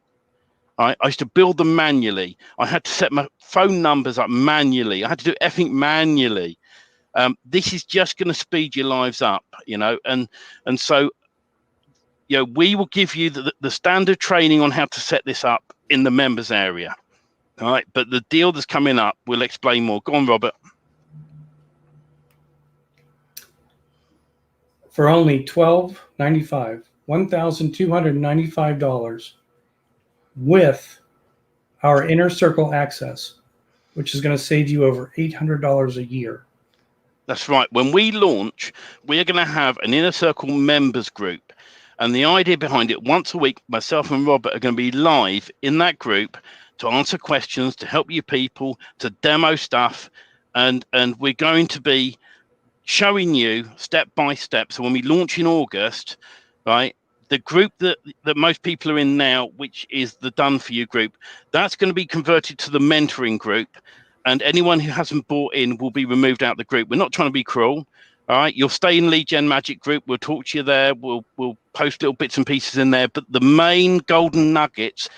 I used to build them manually. I had to set my phone numbers up manually. I had to do everything manually. This is just going to speed your lives up, and so we will give you the standard training on how to set this up in the members area. All right, but the deal that's coming up, we'll explain more. Go on, Robert. For only $1,295, $1,295 with our inner circle access, which is going to save you over $800 a year. That's right. When we launch, we're going to have an inner circle members group. And the idea behind it, once a week, myself and Robert are going to be live in that group to answer questions, to help you people, to demo stuff. And we're going to be showing you step by step. So when we launch in August, right, the group that most people are in now, which is the Done For You group, that's going to be converted to the mentoring group. And anyone who hasn't bought in will be removed out of the group. We're not trying to be cruel. All right, you'll stay in Lead Gen Magic group. We'll talk to you there. We'll post little bits and pieces in there. But the main golden nuggets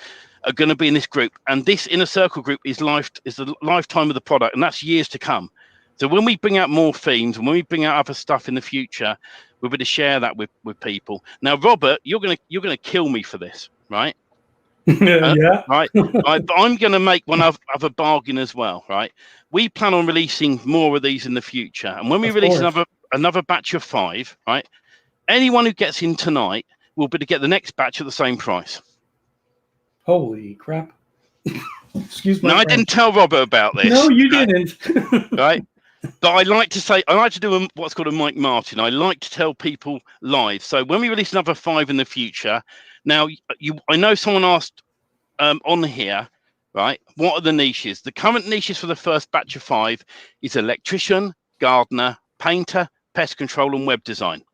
are going to be in this group. And this inner circle group is the lifetime of the product, and that's years to come. So when we bring out more themes and when we bring out other stuff in the future, we're going to share that with people. Now, Robert, you're gonna kill me for this, right? Yeah. Right. But I'm going to make one other bargain as well, right? We plan on releasing more of these in the future, and when we release another batch of 5, right? Anyone who gets in tonight will be to get the next batch at the same price. Holy crap! Excuse me. No, I didn't tell Robert about this. No, you didn't. Right. But I like to do what's called a Mike Martin. I like to tell people live. So when we release another 5 in the future, now I know someone asked on here, right? What are the niches? The current niches for the first batch of 5 is electrician, gardener, painter, pest control, and web design.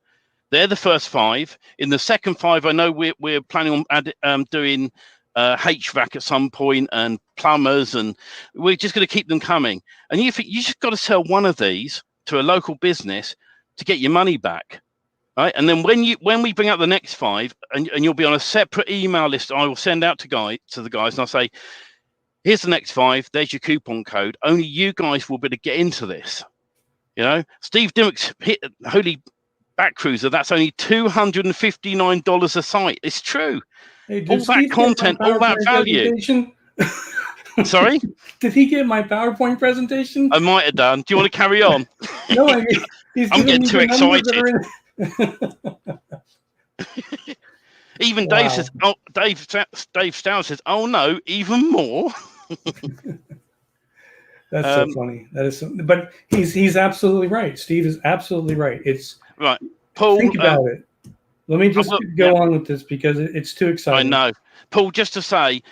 They're the first 5. In the second 5, I know we're planning on doing HVAC at some point, and plumbers, and we're just going to keep them coming. And you just got to sell one of these to a local business to get your money back, right? And then when we bring out the next 5, and you'll be on a separate email list, I will send out to the guys, and I'll say, here's the next 5. There's your coupon code. Only you guys will be able to get into this. Steve Dimmock's Holy Back Cruiser. That's only $259 a site. It's true. Hey, all that content, all that value. Sorry? Did he get my PowerPoint presentation? I might have done. Do you want to carry on? No, I'm getting too excited. Even wow. Dave says, Dave Stout says, oh no, even more. That's so funny. That is but he's absolutely right. Steve is absolutely right. It's right. Paul, think about it. Let me just go on with this because it's too exciting. I know. Paul, just to say,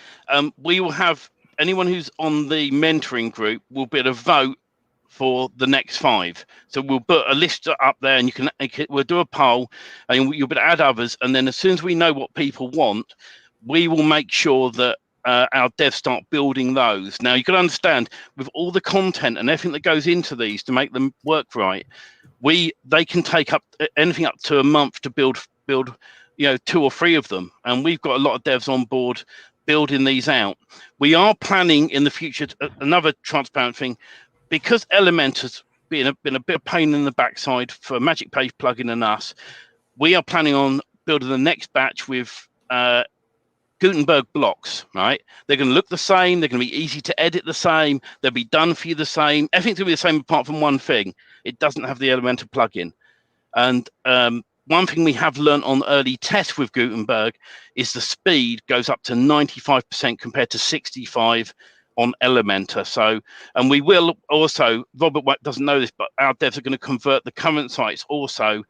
we will have anyone who's on the mentoring group will be able to vote for the next 5. So we'll put a list up there, and we'll do a poll, and you'll be able to add others. And then as soon as we know what people want, we will make sure that our devs start building those. Now, you can understand, with all the content and everything that goes into these to make them work right, they can take up anything up to a month to build 2 or 3 of them, and we've got a lot of devs on board building these out. We are planning in the future another transparent thing, because Elementor's been a bit of pain in the backside for Magic Page plugin and us. We are planning on building the next batch with Gutenberg blocks, right? They're going to look the same. They're going to be easy to edit the same. They'll be done for you the same. Everything's going to be the same apart from one thing. It doesn't have the Elementor plugin. And one thing we have learned on early tests with Gutenberg is the speed goes up to 95% compared to 65 on Elementor. So, and we will also, Robert doesn't know this, but our devs are going to convert the current sites also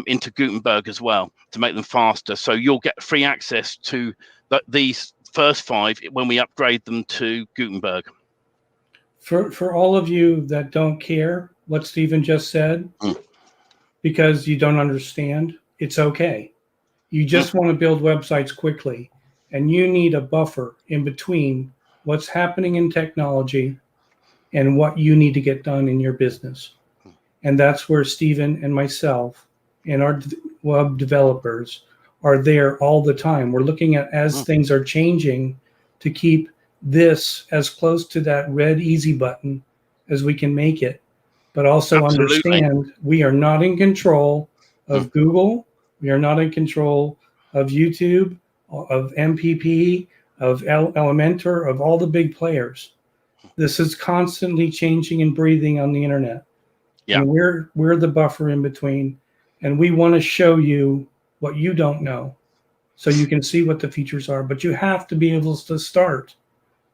into Gutenberg as well to make them faster. So you'll get free access to these first 5 when we upgrade them to Gutenberg. For all of you that don't care what Stephen just said, because you don't understand, it's okay. You just want to build websites quickly, and you need a buffer in between what's happening in technology and what you need to get done in your business. And that's where Stephen and myself and our web developers are there all the time. We're looking at as things are changing to keep this as close to that red easy button as we can make it, but also understand we are not in control of Google. We are not in control of YouTube, of MPP, of Elementor, of all the big players. This is constantly changing and breathing on the internet. Yeah. And we're the buffer in between, and we want to show you what you don't know so you can see what the features are. But you have to be able to start.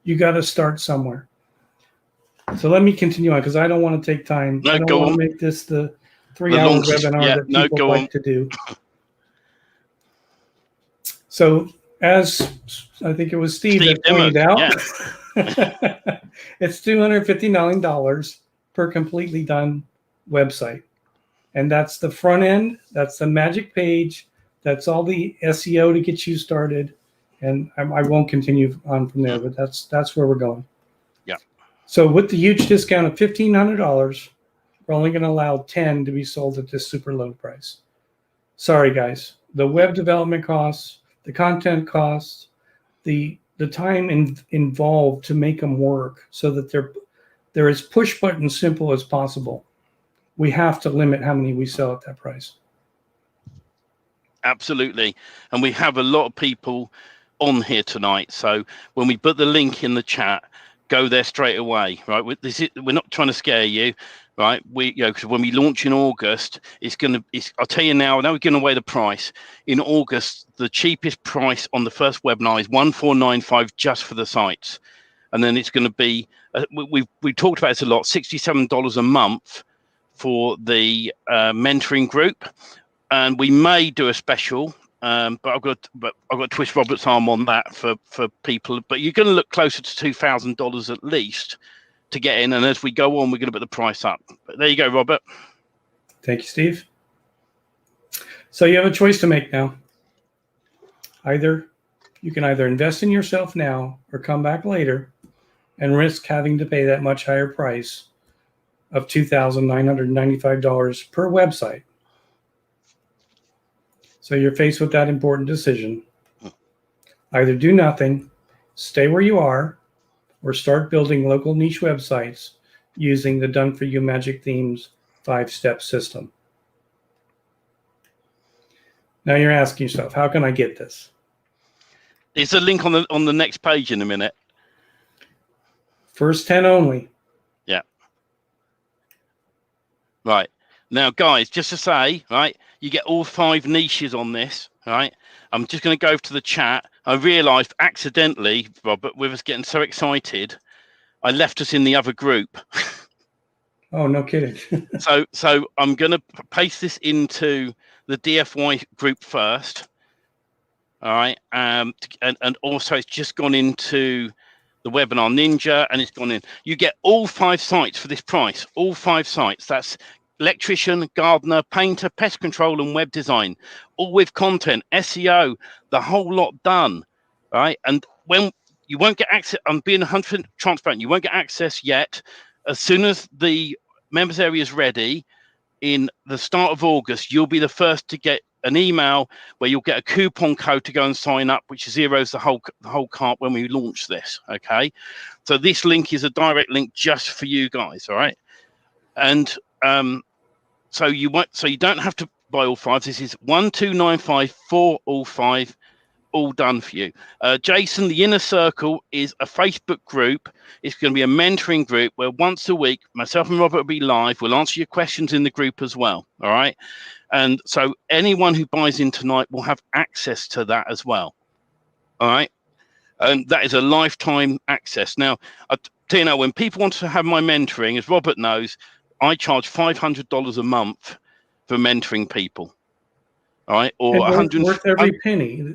You got to start somewhere. So let me continue on because I don't want to take time. No, I don't go want on. to make this the 3-hour webinar that people like to do. So as I think it was Steve that pointed out, it's $259 per completely done website. And that's the front end. That's the magic page. That's all the SEO to get you started. And I won't continue on from there, but that's where we're going. Yeah. So with the huge discount of $1,500, we're only going to allow 10 to be sold at this super low price. Sorry, guys. The web development costs, the content costs, the time involved to make them work so that they're as push button simple as possible. We have to limit how many we sell at that price. Absolutely. And we have a lot of people on here tonight. So when we put the link in the chat, go there straight away, right? We're not trying to scare you, right? Because when we launch in August, I'll tell you now we're giving away the price. In August, the cheapest price on the first webinar is $1,495 just for the sites. And then it's going to be, we talked about this a lot, $67 a month for the mentoring group. And we may do a special, but I've got to twist Robert's arm on that for people. But you're going to look closer to $2,000 at least to get in. And as we go on, we're going to put the price up. But there you go, Robert. Thank you, Steve. So you have a choice to make now. You can either invest in yourself now or come back later and risk having to pay that much higher price of $2,995 per website. So you're faced with that important decision. Either do nothing, stay where you are, or start building local niche websites using the Done For You Magic Themes 5-step system. Now you're asking yourself, how can I get this? There's a link on the next page in a minute. First 10 only. Yeah. Right. Now, guys, just to say, right, you get all 5 niches on this, right? I'm just going to go to the chat. I realised accidentally, Robert, with us getting so excited, I left us in the other group. Oh, no kidding. So I'm going to paste this into the DFY group first. All right. And also it's just gone into the Webinar Ninja and it's gone in. You get all 5 sites for this price, all 5 sites. That's electrician, gardener, painter, pest control, and web design, all with content, SEO, the whole lot done, right? And when you won't get access, I'm being 100% transparent, you won't get access yet. As soon as the members area is ready, in the start of August, you'll be the first to get an email where you'll get a coupon code to go and sign up, which zeroes the whole cart when we launch this, okay? So this link is a direct link just for you guys, all right? And so you don't have to buy all 5. This is 1295 for all 5, all done for you. Jason, the Inner Circle is a Facebook group. It's going to be a mentoring group where once a week, myself and Robert will be live. We'll answer your questions in the group as well. All right. And so anyone who buys in tonight will have access to that as well. All right. And that is a lifetime access. Now, I tell you now, when people want to have my mentoring, as Robert knows, I charge $500 a month for mentoring people. All right, or worth every penny.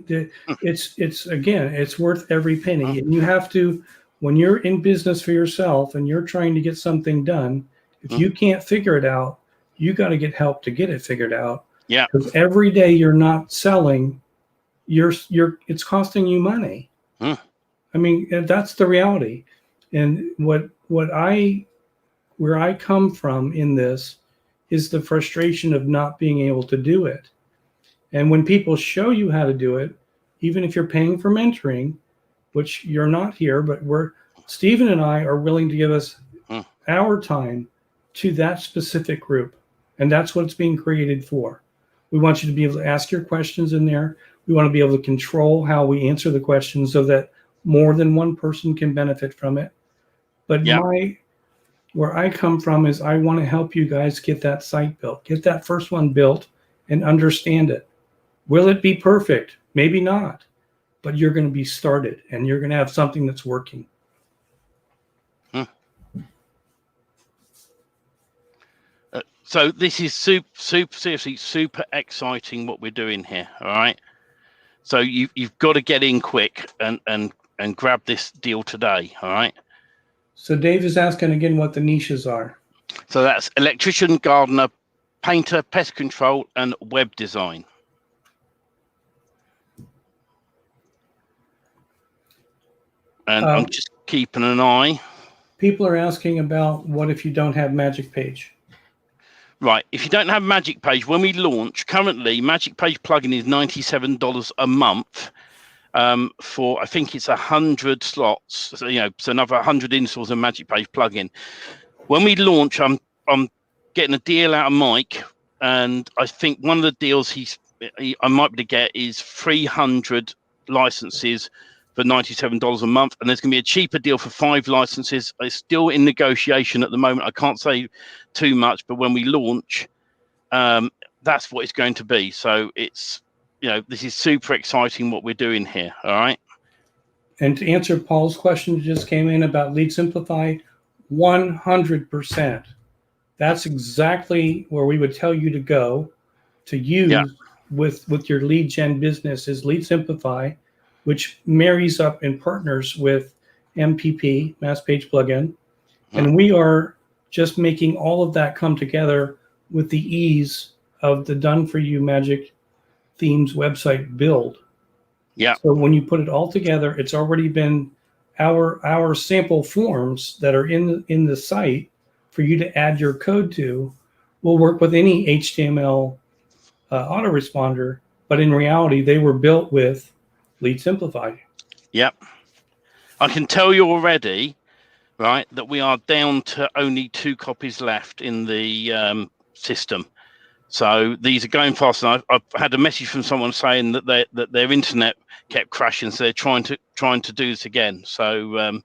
It's worth every penny. And you have to, when you're in business for yourself and you're trying to get something done, if you can't figure it out, you got to get help to get it figured out. Yeah. Because every day you're not selling, it's costing you money. I mean, that's the reality. And where I come from in this is the frustration of not being able to do it. And when people show you how to do it, even if you're paying for mentoring, which you're not here, but Stephen and I are willing to give us our time to that specific group. And that's what it's being created for. We want you to be able to ask your questions in there. We want to be able to control how we answer the questions so that more than one person can benefit from it. But where I come from is I want to help you guys get that site built, get that first one built and understand it. Will it be perfect? Maybe not, but you're going to be started and you're going to have something that's working. So this is seriously super exciting what we're doing here. All right. So you've got to get in quick and grab this deal today. All right. So Dave is asking again what the niches are. So that's electrician, gardener, painter, pest control, and web design. And I'm just keeping an eye. People are asking about what if you don't have Magic Page? Right. If you don't have Magic Page, when we launch, currently Magic Page plugin is $97 a month for, I think it's 100 slots. So, so another 100 installs of Magic Page plugin. When we launch, I'm getting a deal out of Mike, and I think one of the deals I might be able to get is 300 licenses for $97 a month, and there's going to be a cheaper deal for 5 licenses. It's still in negotiation at the moment. I can't say too much, but when we launch, that's what it's going to be. So it's, this is super exciting what we're doing here. All right. And to answer Paul's question that just came in about Lead Simplify, 100%. That's exactly where we would tell you to go to use with your lead gen business is Lead Simplify, which marries up and partners with MPP, Mass Page Plugin. And we are just making all of that come together with the ease of the done-for-you Magic Themes website build. Yeah. So when you put it all together, it's already been our sample forms that are in the site for you to add your code to will work with any HTML autoresponder. But in reality, they were built with Lead Simplify. Yep. I can tell you already, right, that we are down to only 2 copies left in the system. So these are going fast. And I've had a message from someone saying that their internet kept crashing, so they're trying to do this again. So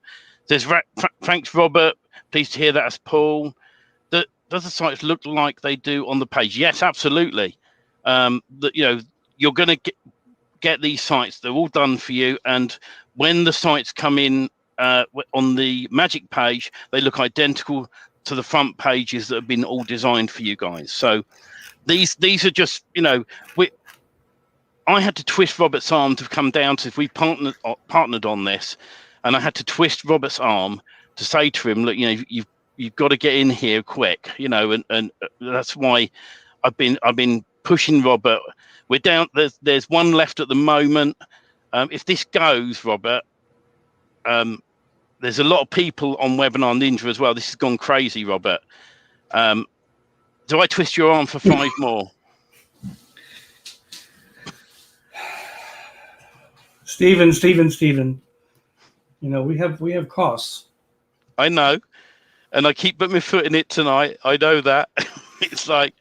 thanks, Robert. Pleased to hear that. As Paul. Does the sites look like they do on the page? Yes, absolutely. You're going to get these sites. They're all done for you, and when the sites come in on the Magic Page, they look identical to the front pages that have been all designed for you guys. So these are just, I had to twist Robert's arm to come down to, if we partnered on this, and I had to twist Robert's arm to say to him, look, you've got to get in here quick, and that's why I've been pushing Robert. We're down. There's one left at the moment. If this goes, Robert, there's a lot of people on Webinar Ninja as well. This has gone crazy, Robert. Do I twist your arm for 5 more? Stephen. We have costs. I know, and I keep putting my foot in it tonight. I know that. It's like,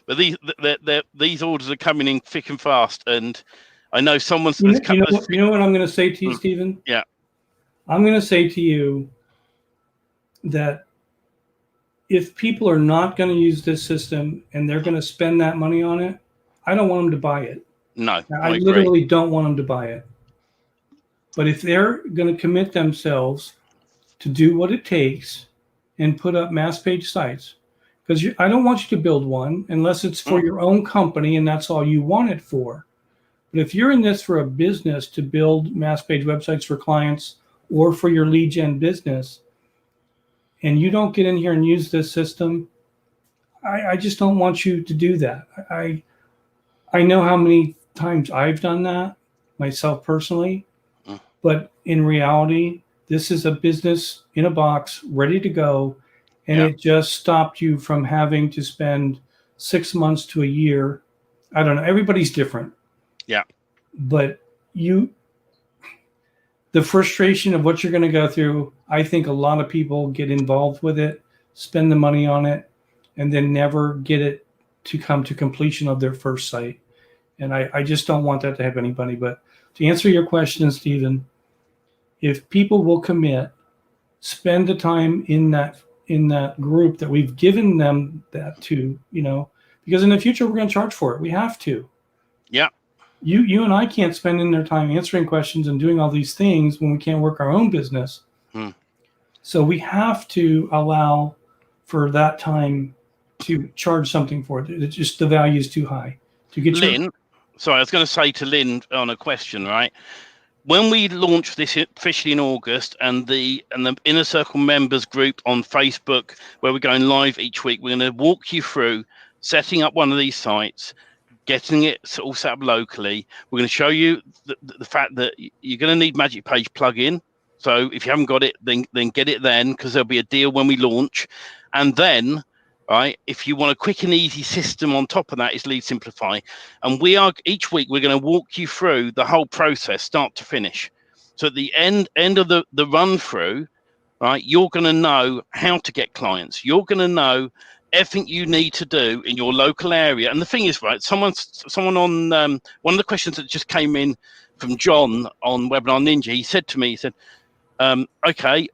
but these orders are coming in thick and fast, and I know someone's. You know what I'm going to say to you, Stephen? Yeah. I'm going to say to you that if people are not going to use this system and they're going to spend that money on it, I don't want them to buy it. No, I literally don't want them to buy it. But if they're going to commit themselves to do what it takes and put up mass page sites, because I don't want you to build one unless it's for your own company and that's all you want it for. But if you're in this for a business to build mass page websites for clients or for your lead gen business, and you don't get in here and use this system, I just don't want you to do that. I know how many times I've done that myself personally, but in reality, this is a business in a box ready to go, and it just stopped you from having to spend 6 months to a year. I don't know. Everybody's different. Yeah. But the frustration of what you're going to go through, I think a lot of people get involved with it, spend the money on it, and then never get it to come to completion of their first site. And I just don't want that to happen to anybody. But to answer your question, Stephen, if people will commit, spend the time in that group that we've given them that to, because in the future we're going to charge for it. We have to. Yeah. You and I can't spend in their time answering questions and doing all these things when we can't work our own business. So we have to allow for that time to charge something for it. It's just the value is too high to get Lynn. Sorry, I was going to say to Lynn on a question, right? When we launch this officially in August, and the Inner Circle members group on Facebook, where we're going live each week, we're going to walk you through setting up one of these sites, getting it all set up locally. We're going to show you the fact that you're going to need Magic Page plugin. So if you haven't got it, then get it then, because there'll be a deal when we launch. And then, right, if you want a quick and easy system on top of that, is Lead Simplify. And each week we're going to walk you through the whole process, start to finish. So at the end of the run through, right, you're going to know how to get clients. You're going to know everything you need to do in your local area. And the thing is, right, someone on one of the questions that just came in from John on Webinar Ninja, he said to me, okay,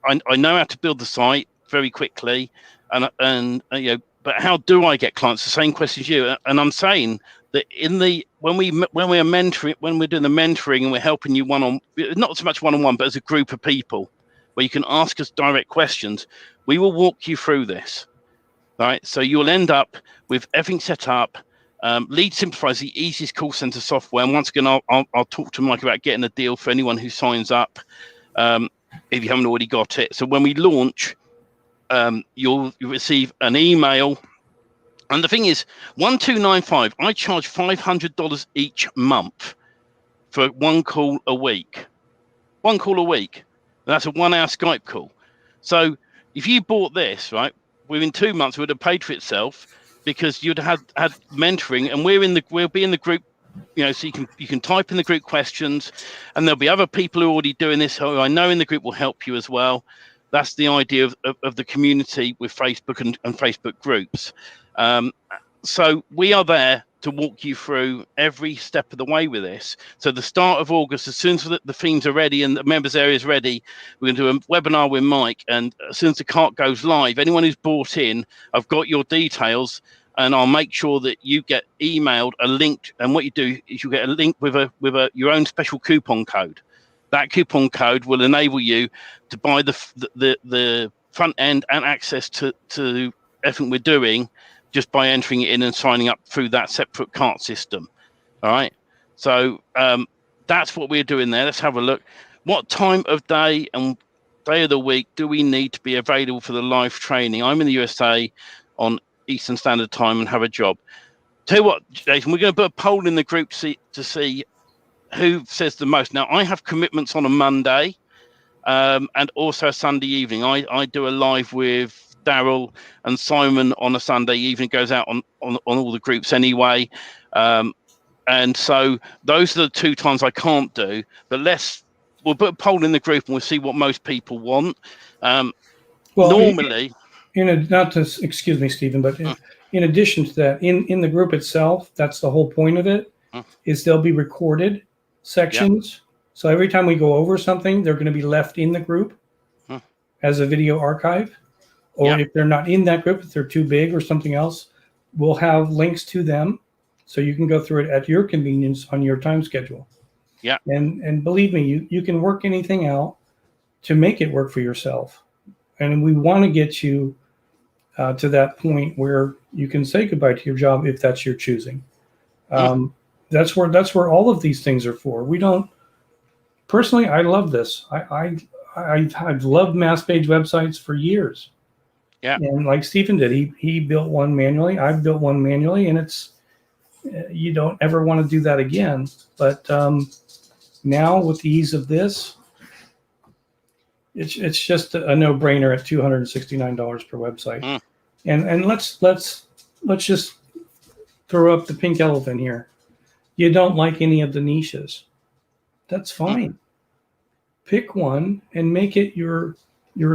I know how to build the site very quickly, and but how do I get clients? The same question as you. And I'm saying that when we're mentoring, when we're doing the mentoring and we're helping you not so much one-on-one, but as a group of people, where you can ask us direct questions, we will walk you through this. Right, so you'll end up with everything set up. Lead Simplify is the easiest call center software. And once again, I'll talk to Mike about getting a deal for anyone who signs up, if you haven't already got it. So when we launch, you'll receive an email. And the thing is, 1295, I charge $500 each month for one call a week. One call a week. That's a 1 hour Skype call. So if you bought this, right, within 2 months, it would have paid for itself, because you'd had mentoring, and we'll be in the group, so you can type in the group questions, and there'll be other people who are already doing this, who I know in the group will help you as well. That's the idea of the community with Facebook and Facebook groups. So we are there to walk you through every step of the way with this. So the start of August, as soon as the themes are ready and the members area is ready, we're going to do a webinar with Mike. And as soon as the cart goes live, anyone who's bought in, I've got your details, and I'll make sure that you get emailed a link. And what you do is you get a link with your own special coupon code. That coupon code will enable you to buy the front end and access to everything we're doing, just by entering it in and signing up through that separate cart system. All right. So that's what we're doing there. Let's have a look. What time of day and day of the week do we need to be available for the live training? I'm in the USA on Eastern Standard Time and have a job. Tell you what, Jason, we're going to put a poll in the group to see who says the most. Now, I have commitments on a Monday and also a Sunday evening. I do a live with Daryl and Simon on a Sunday evening. It goes out on all the groups anyway. And so those are the 2 times I can't do. But we'll put a poll in the group and we'll see what most people want. Normally... excuse me, Stephen, but in addition to that, in the group itself, that's the whole point of it, is they'll be recorded sections. Yep. So every time we go over something, they're going to be left in the group as a video archive. Or if they're not in that group, if they're too big or something else, we'll have links to them, so you can go through it at your convenience on your time schedule. Yeah. And believe me, you can work anything out to make it work for yourself. And we want to get you to that point where you can say goodbye to your job if that's your choosing. That's where all of these things are for. We don't. Personally, I love this. I've loved mass page websites for years. Yeah. And like Stephen did, he built one manually. I've built one manually, and it's, you don't ever want to do that again. But now with the ease of this, it's just a no-brainer at $269 per website. And let's just throw up the pink elephant here. You don't like any of the niches. That's fine. Pick one and make it your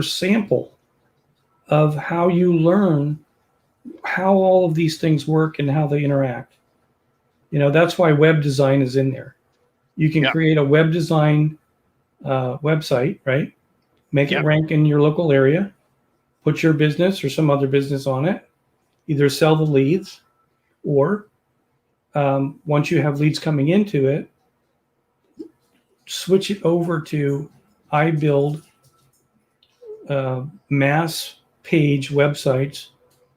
sample of how you learn how all of these things work and how they interact. That's why web design is in there. You can create a web design website, right? Make it rank in your local area, put your business or some other business on it, either sell the leads, or once you have leads coming into it, switch it over to I build mass page websites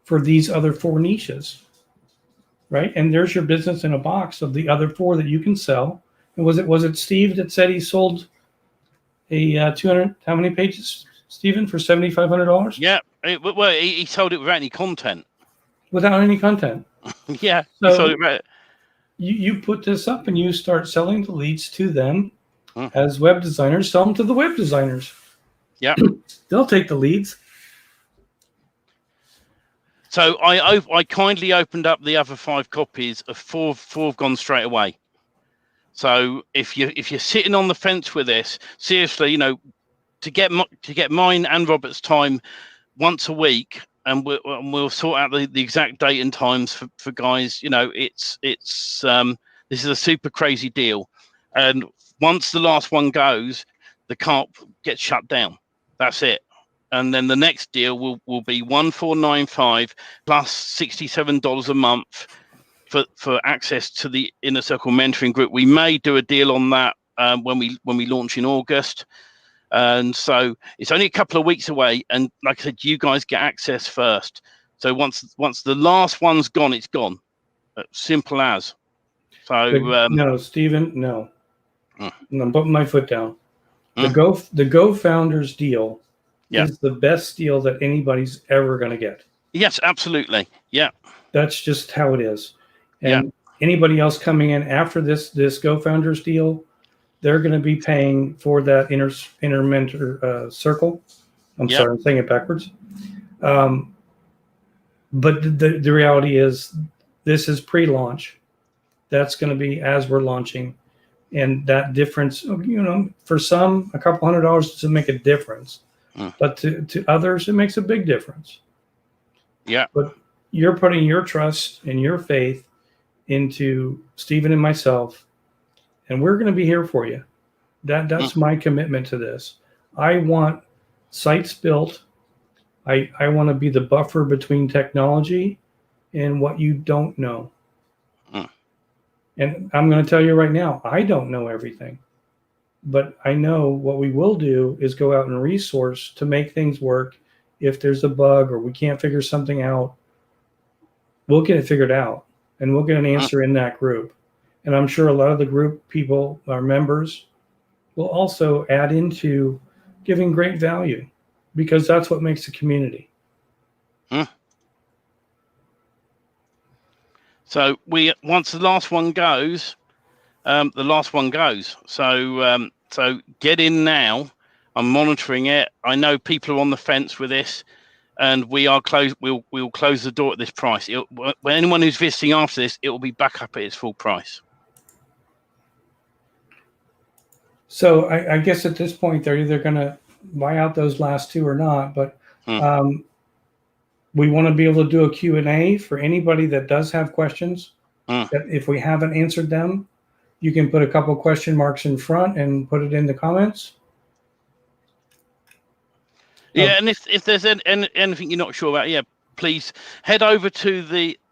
for these other 4 niches, right? And there's your business in a box of the other 4 that you can sell. And was it Steve that said he sold a 200? How many pages, Stephen, for $7,500? Yeah. Well, he sold it without any content. Without any content. Yeah. So he sold it without... you put this up and you start selling the leads to them as web designers. Sell them to the web designers. Yeah. They'll take the leads. So I kindly opened up the other 5 copies of 4 have gone straight away. So if you're sitting on the fence with this, seriously, to get mine and Robert's time once a week, and we'll sort out the exact date and times for guys. This is a super crazy deal, and once the last one goes, the cart gets shut down. That's it. And then the next deal will be $1,495 plus $67 a month for access to the Inner Circle Mentoring Group. We may do a deal on that when we launch in August. And so it's only a couple of weeks away. And like I said, you guys get access first. So once the last one's gone, it's gone. Simple as. So no, Stephen, no. I'm putting my foot down. The Go Founders deal is the best deal that anybody's ever going to get. Yes, absolutely. Yeah. That's just how it is. And anybody else coming in after this Go Founders deal, they're going to be paying for that inner mentor circle. I'm sorry, I'm saying it backwards. But the reality is this is pre-launch. That's going to be as we're launching. And that difference, for some, a couple $100 doesn't make a difference. But to others, it makes a big difference. Yeah. But you're putting your trust and your faith into Stephen and myself, and we're going to be here for you. That's my commitment to this. I want sites built. I want to be the buffer between technology and what you don't know. And I'm going to tell you right now, I don't know everything. But I know what we will do is go out and resource to make things work. If there's a bug or we can't figure something out, we'll get it figured out, and we'll get an answer in that group. And I'm sure a lot of the group people, our members, will also add into giving great value, because that's what makes a community. So once the last one goes, the last one goes. So get in now. I'm monitoring it. I know people are on the fence with this, and we are close. We'll close the door at this price. When anyone who's visiting after this, it will be back up at its full price. So I guess at this point they're either going to buy out those last 2 or not. But we want to be able to do a Q&A for anybody that does have questions. That if we haven't answered them, you can put a couple question marks in front and put it in the comments. Yeah, and if there's anything you're not sure about, please head over to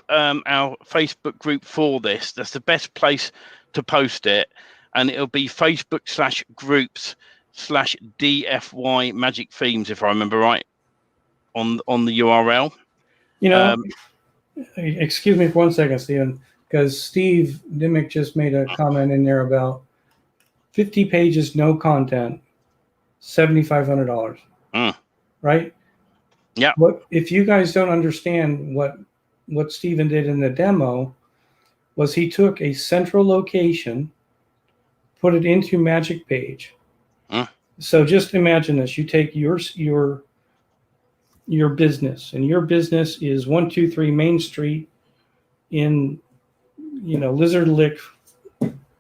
our Facebook group for this. That's the best place to post it, and it'll be Facebook/groups/DFY Magic Themes, if I remember right, on the URL. Excuse me for 1 second, Stephen, because Steve Dimmick just made a comment in there about 50 pages, no content, $7,500. Right? Yeah. What if you guys don't understand what Stephen did in the demo was he took a central location, put it into Magic Page. So just imagine this. You take your business, and your business is 123 Main Street in Lizard Lick,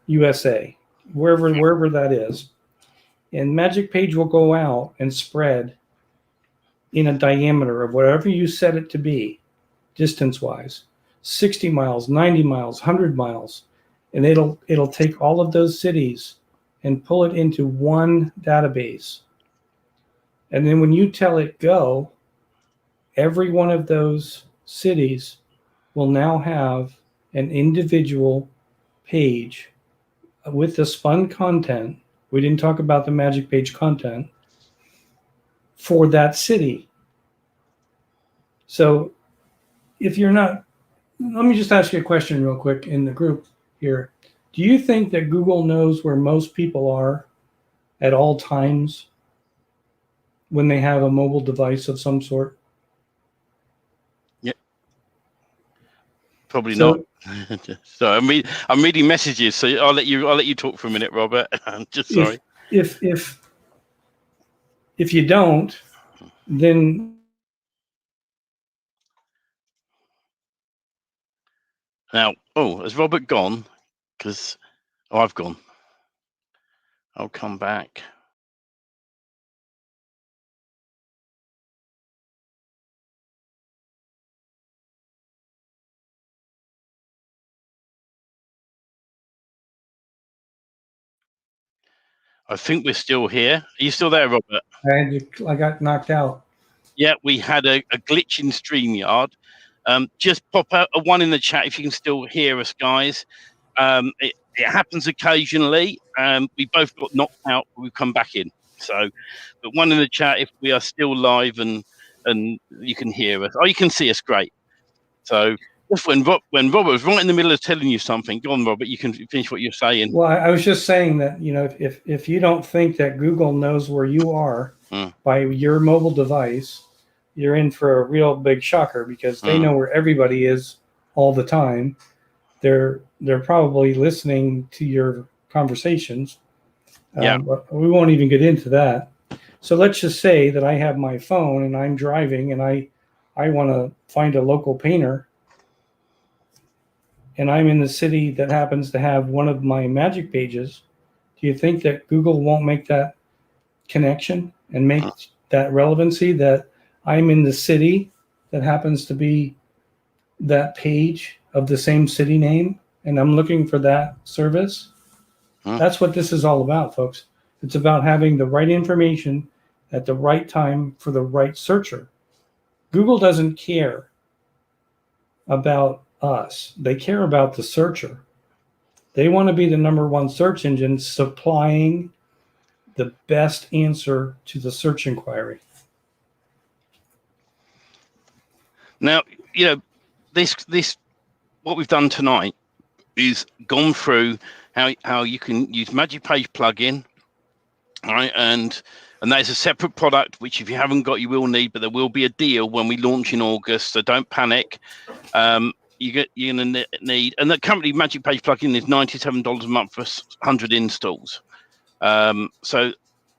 USA, wherever that is. And Magic Page will go out and spread in a diameter of whatever you set it to be, distance-wise. 60 miles, 90 miles, 100 miles, and it'll take all of those cities and pull it into one database. And then when you tell it go, every one of those cities will now have an individual page with the spun content. We didn't talk about the magic page content for that city. So if you're not, let me just ask you a question real quick in the group here. Do you think that Google knows where most people are at all times when they have a mobile device of some sort? Yeah, probably not. So I'm reading messages. So I'll let you talk for a minute, Robert. I'm just sorry. If you don't, then now, has Robert gone? Because I've gone. I'll come back. I think we're still here. Are you still there, Robert? I got knocked out. Yeah, we had a glitch in StreamYard. Just pop out a 1 in the chat if you can still hear us, guys. It happens occasionally. We both got knocked out, but we've come back in. So, but 1 in the chat if we are still live and you can hear us. Oh, you can see us, great. So just when Robert was right in the middle of telling you something, go on, Robert, you can finish what you're saying. Well, I was just saying that, if you don't think that Google knows where you are by your mobile device, you're in for a real big shocker, because they know where everybody is all the time. They're probably listening to your conversations. But we won't even get into that. So let's just say that I have my phone and I'm driving and I want to find a local painter, and I'm in the city that happens to have one of my magic pages. Do you think that Google won't make that connection and make that relevancy, that I'm in the city that happens to be that page of the same city name and I'm looking for that service? That's what this is all about, folks. It's about having the right information at the right time for the right searcher. Google doesn't care about us. They care about the searcher. They want to be the #1 search engine, supplying the best answer to the search inquiry. Now, this what we've done tonight is gone through how you can use Magic Page plugin, right? And that is a separate product, which if you haven't got, you will need, but there will be a deal when we launch in August, so don't panic. You're gonna need, and the currently Magic Page plugin is $97 a month for 100 installs. So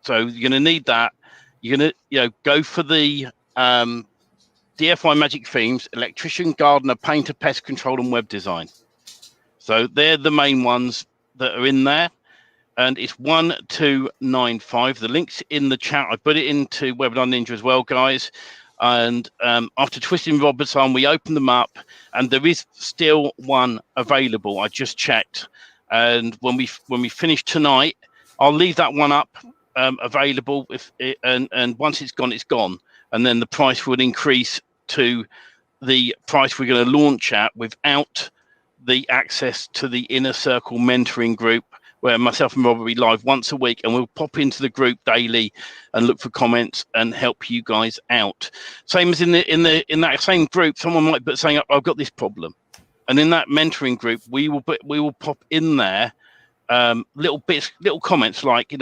you're gonna need that. You're gonna go for the DFY Magic Themes: Electrician, Gardener, Painter, Pest Control, and Web Design. So they're the main ones that are in there, and it's 1295. The link's in the chat. I put it into Webinar Ninja as well, guys. And after twisting Robert's arm, we opened them up, and there is still one available. I just checked, and when we finish tonight, I'll leave that one up available. And once it's gone, it's gone, and then the price would increase to the price we're going to launch at without the access to the Inner Circle mentoring group, where myself and Robert will be live once a week, and we'll pop into the group daily and look for comments and help you guys out. Same as in that same group, someone might be saying, "I've got this problem," and in that mentoring group, we will pop in there little comments like,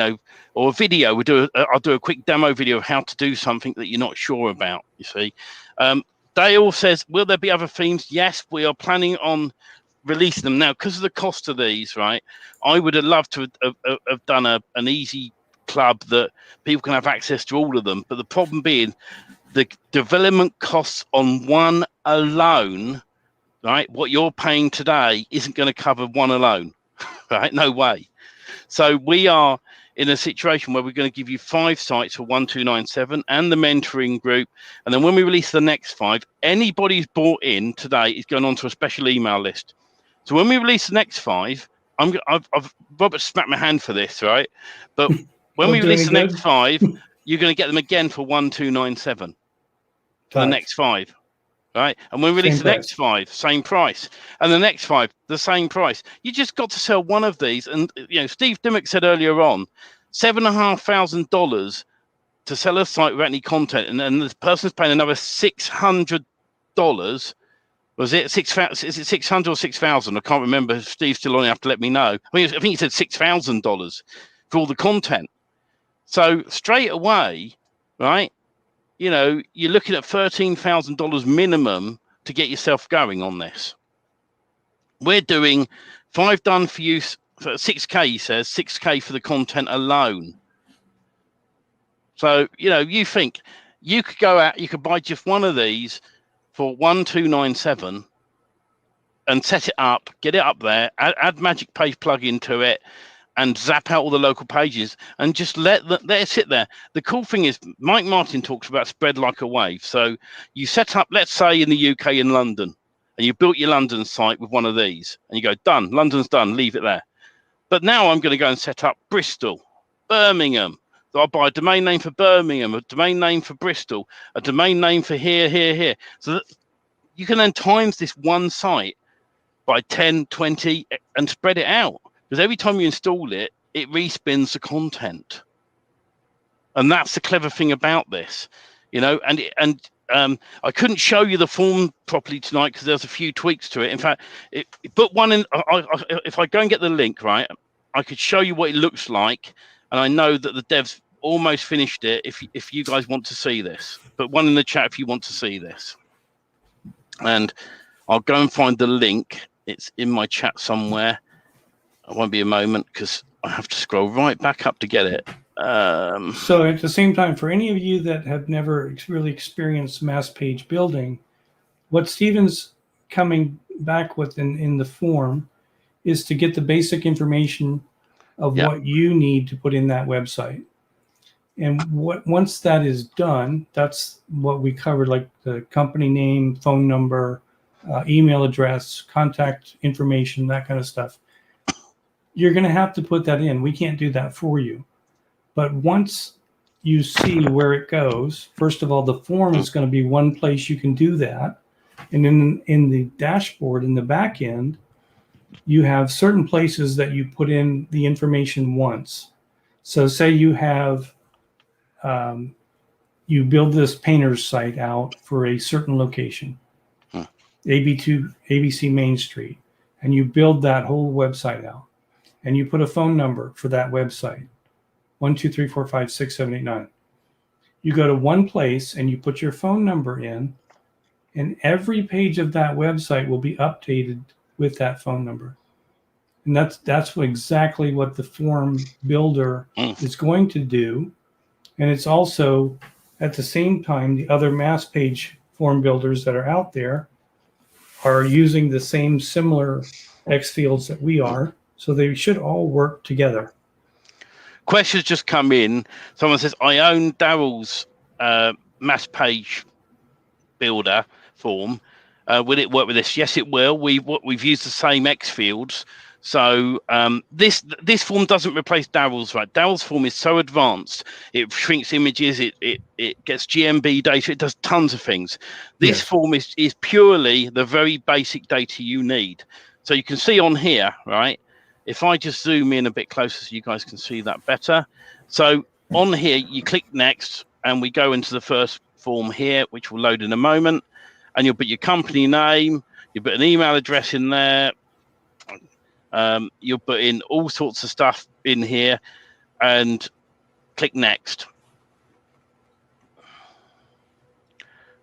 or a video. I'll do a quick demo video of how to do something that you're not sure about. You see, Dale says, "Will there be other themes?" Yes, we are planning on releasing them now because of the cost of these, right? I would have loved to have done an easy club that people can have access to all of them, but the problem being the development costs on one alone, right? What you're paying today isn't going to cover one alone, right? No way. So we are in a situation where we're going to give you 5 sites for 1297 and the mentoring group. And then when we release the next 5, anybody who's bought in today is going on to a special email list. So when we release the next 5, I've Robert smacked my hand for this, right? But when we release the next 5, you're going to get them again for 1297 for the next 5. Right, and when we release the next 5, same price, and the next 5, the same price. You just got to sell one of these, and Steve Dimmock said earlier on, $7,500 to sell a site without any content, and then the person's paying another $600. Was it 6,000? Is it 600 or 6,000? I can't remember. Steve's still on. You have to let me know. I think he said $6,000 for all the content. So straight away, right? You're looking at $13,000 minimum to get yourself going on this. We're doing 5 done for you for 6K, he says, 6K for the content alone. So, you think you could go out, you could buy just one of these for 1297 and set it up, get it up there, add Magic Page plugin to it, and zap out all the local pages and just let it sit there. The cool thing is Mike Martin talks about spread like a wave. So you set up, let's say in the UK in London, and you built your London site with one of these and you go, done, London's done, leave it there. But now I'm going to go and set up Bristol, Birmingham. So I'll buy a domain name for Birmingham, a domain name for Bristol, a domain name for here. So that you can then times this one site by 10, 20 and spread it out. Because every time you install it, it respins the content, and that's the clever thing about this, And I couldn't show you the form properly tonight because there's a few tweaks to it. In fact, put one in. If I go and get the link, right, I could show you what it looks like, and I know that the devs almost finished it. If you guys want to see this, put one in the chat if you want to see this, and I'll go and find the link. It's in my chat somewhere. It won't be a moment because I have to scroll right back up to get it. So at the same time, for any of you that have never really experienced mass page building, what Stephen's coming back with in the form is to get the basic information of what you need to put in that website. And once that is done, that's what we covered, like the company name, phone number, email address, contact information, that kind of stuff. You're going to have to put that in. We can't do that for you. But once you see where it goes, first of all, the form is going to be one place you can do that. And in the dashboard, in the back end, you have certain places that you put in the information once. So say you have, you build this painter's site out for a certain location, ABC Main Street, and you build that whole website out. And you put a phone number for that website, 1, 2, 3, 4, 5, 6, 7, 8, 9. You go to one place and you put your phone number in, and every page of that website will be updated with that phone number. And that's exactly what the form builder is going to do. And it's also, at the same time, the other mass page form builders that are out there are using the same similar X fields that we are. So they should all work together. Questions just come in. Someone says, I own Daryl's mass page builder form. Will it work with this? Yes, it will. We've used the same X fields. So this form doesn't replace Daryl's, right? Daryl's form is so advanced. It shrinks images. It gets GMB data. It does tons of things. This form is purely the very basic data you need. So you can see on here, right? If I just zoom in a bit closer so you guys can see that better. So on here, you click next and we go into the first form here, which will load in a moment. And you'll put your company name, you put an email address in there. You'll put in all sorts of stuff in here and click next.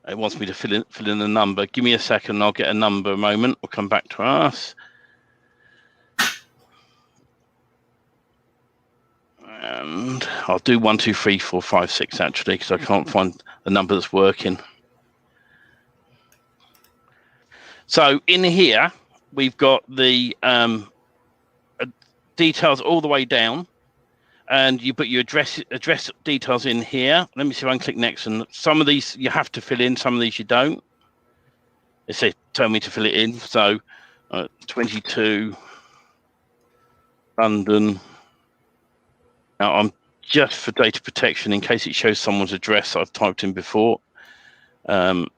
It wants me to fill in a number. Give me a second, I'll get a number a moment. We'll come back to us. And I'll do 1, 2, 3, 4, 5, 6 actually, because I can't find the number that's working. So in here, we've got the details all the way down. and you put your address details in here. Let me see if I can click next. And some of these you have to fill in, some of these you don't. It says tell me to fill it in. So 22 London. Now I'm just for data protection in case it shows someone's address I've typed in before. But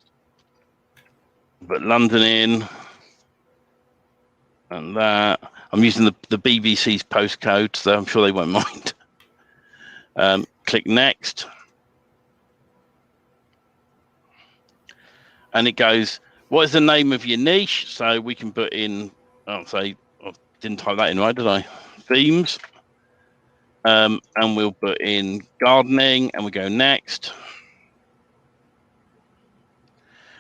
London in, and that I'm using the BBC's postcode, so I'm sure they won't mind. Click next, and it goes, what is the name of your niche? So we can put in, I'll say, I didn't type that in right, did I? Themes. And we'll put in gardening, and we go next.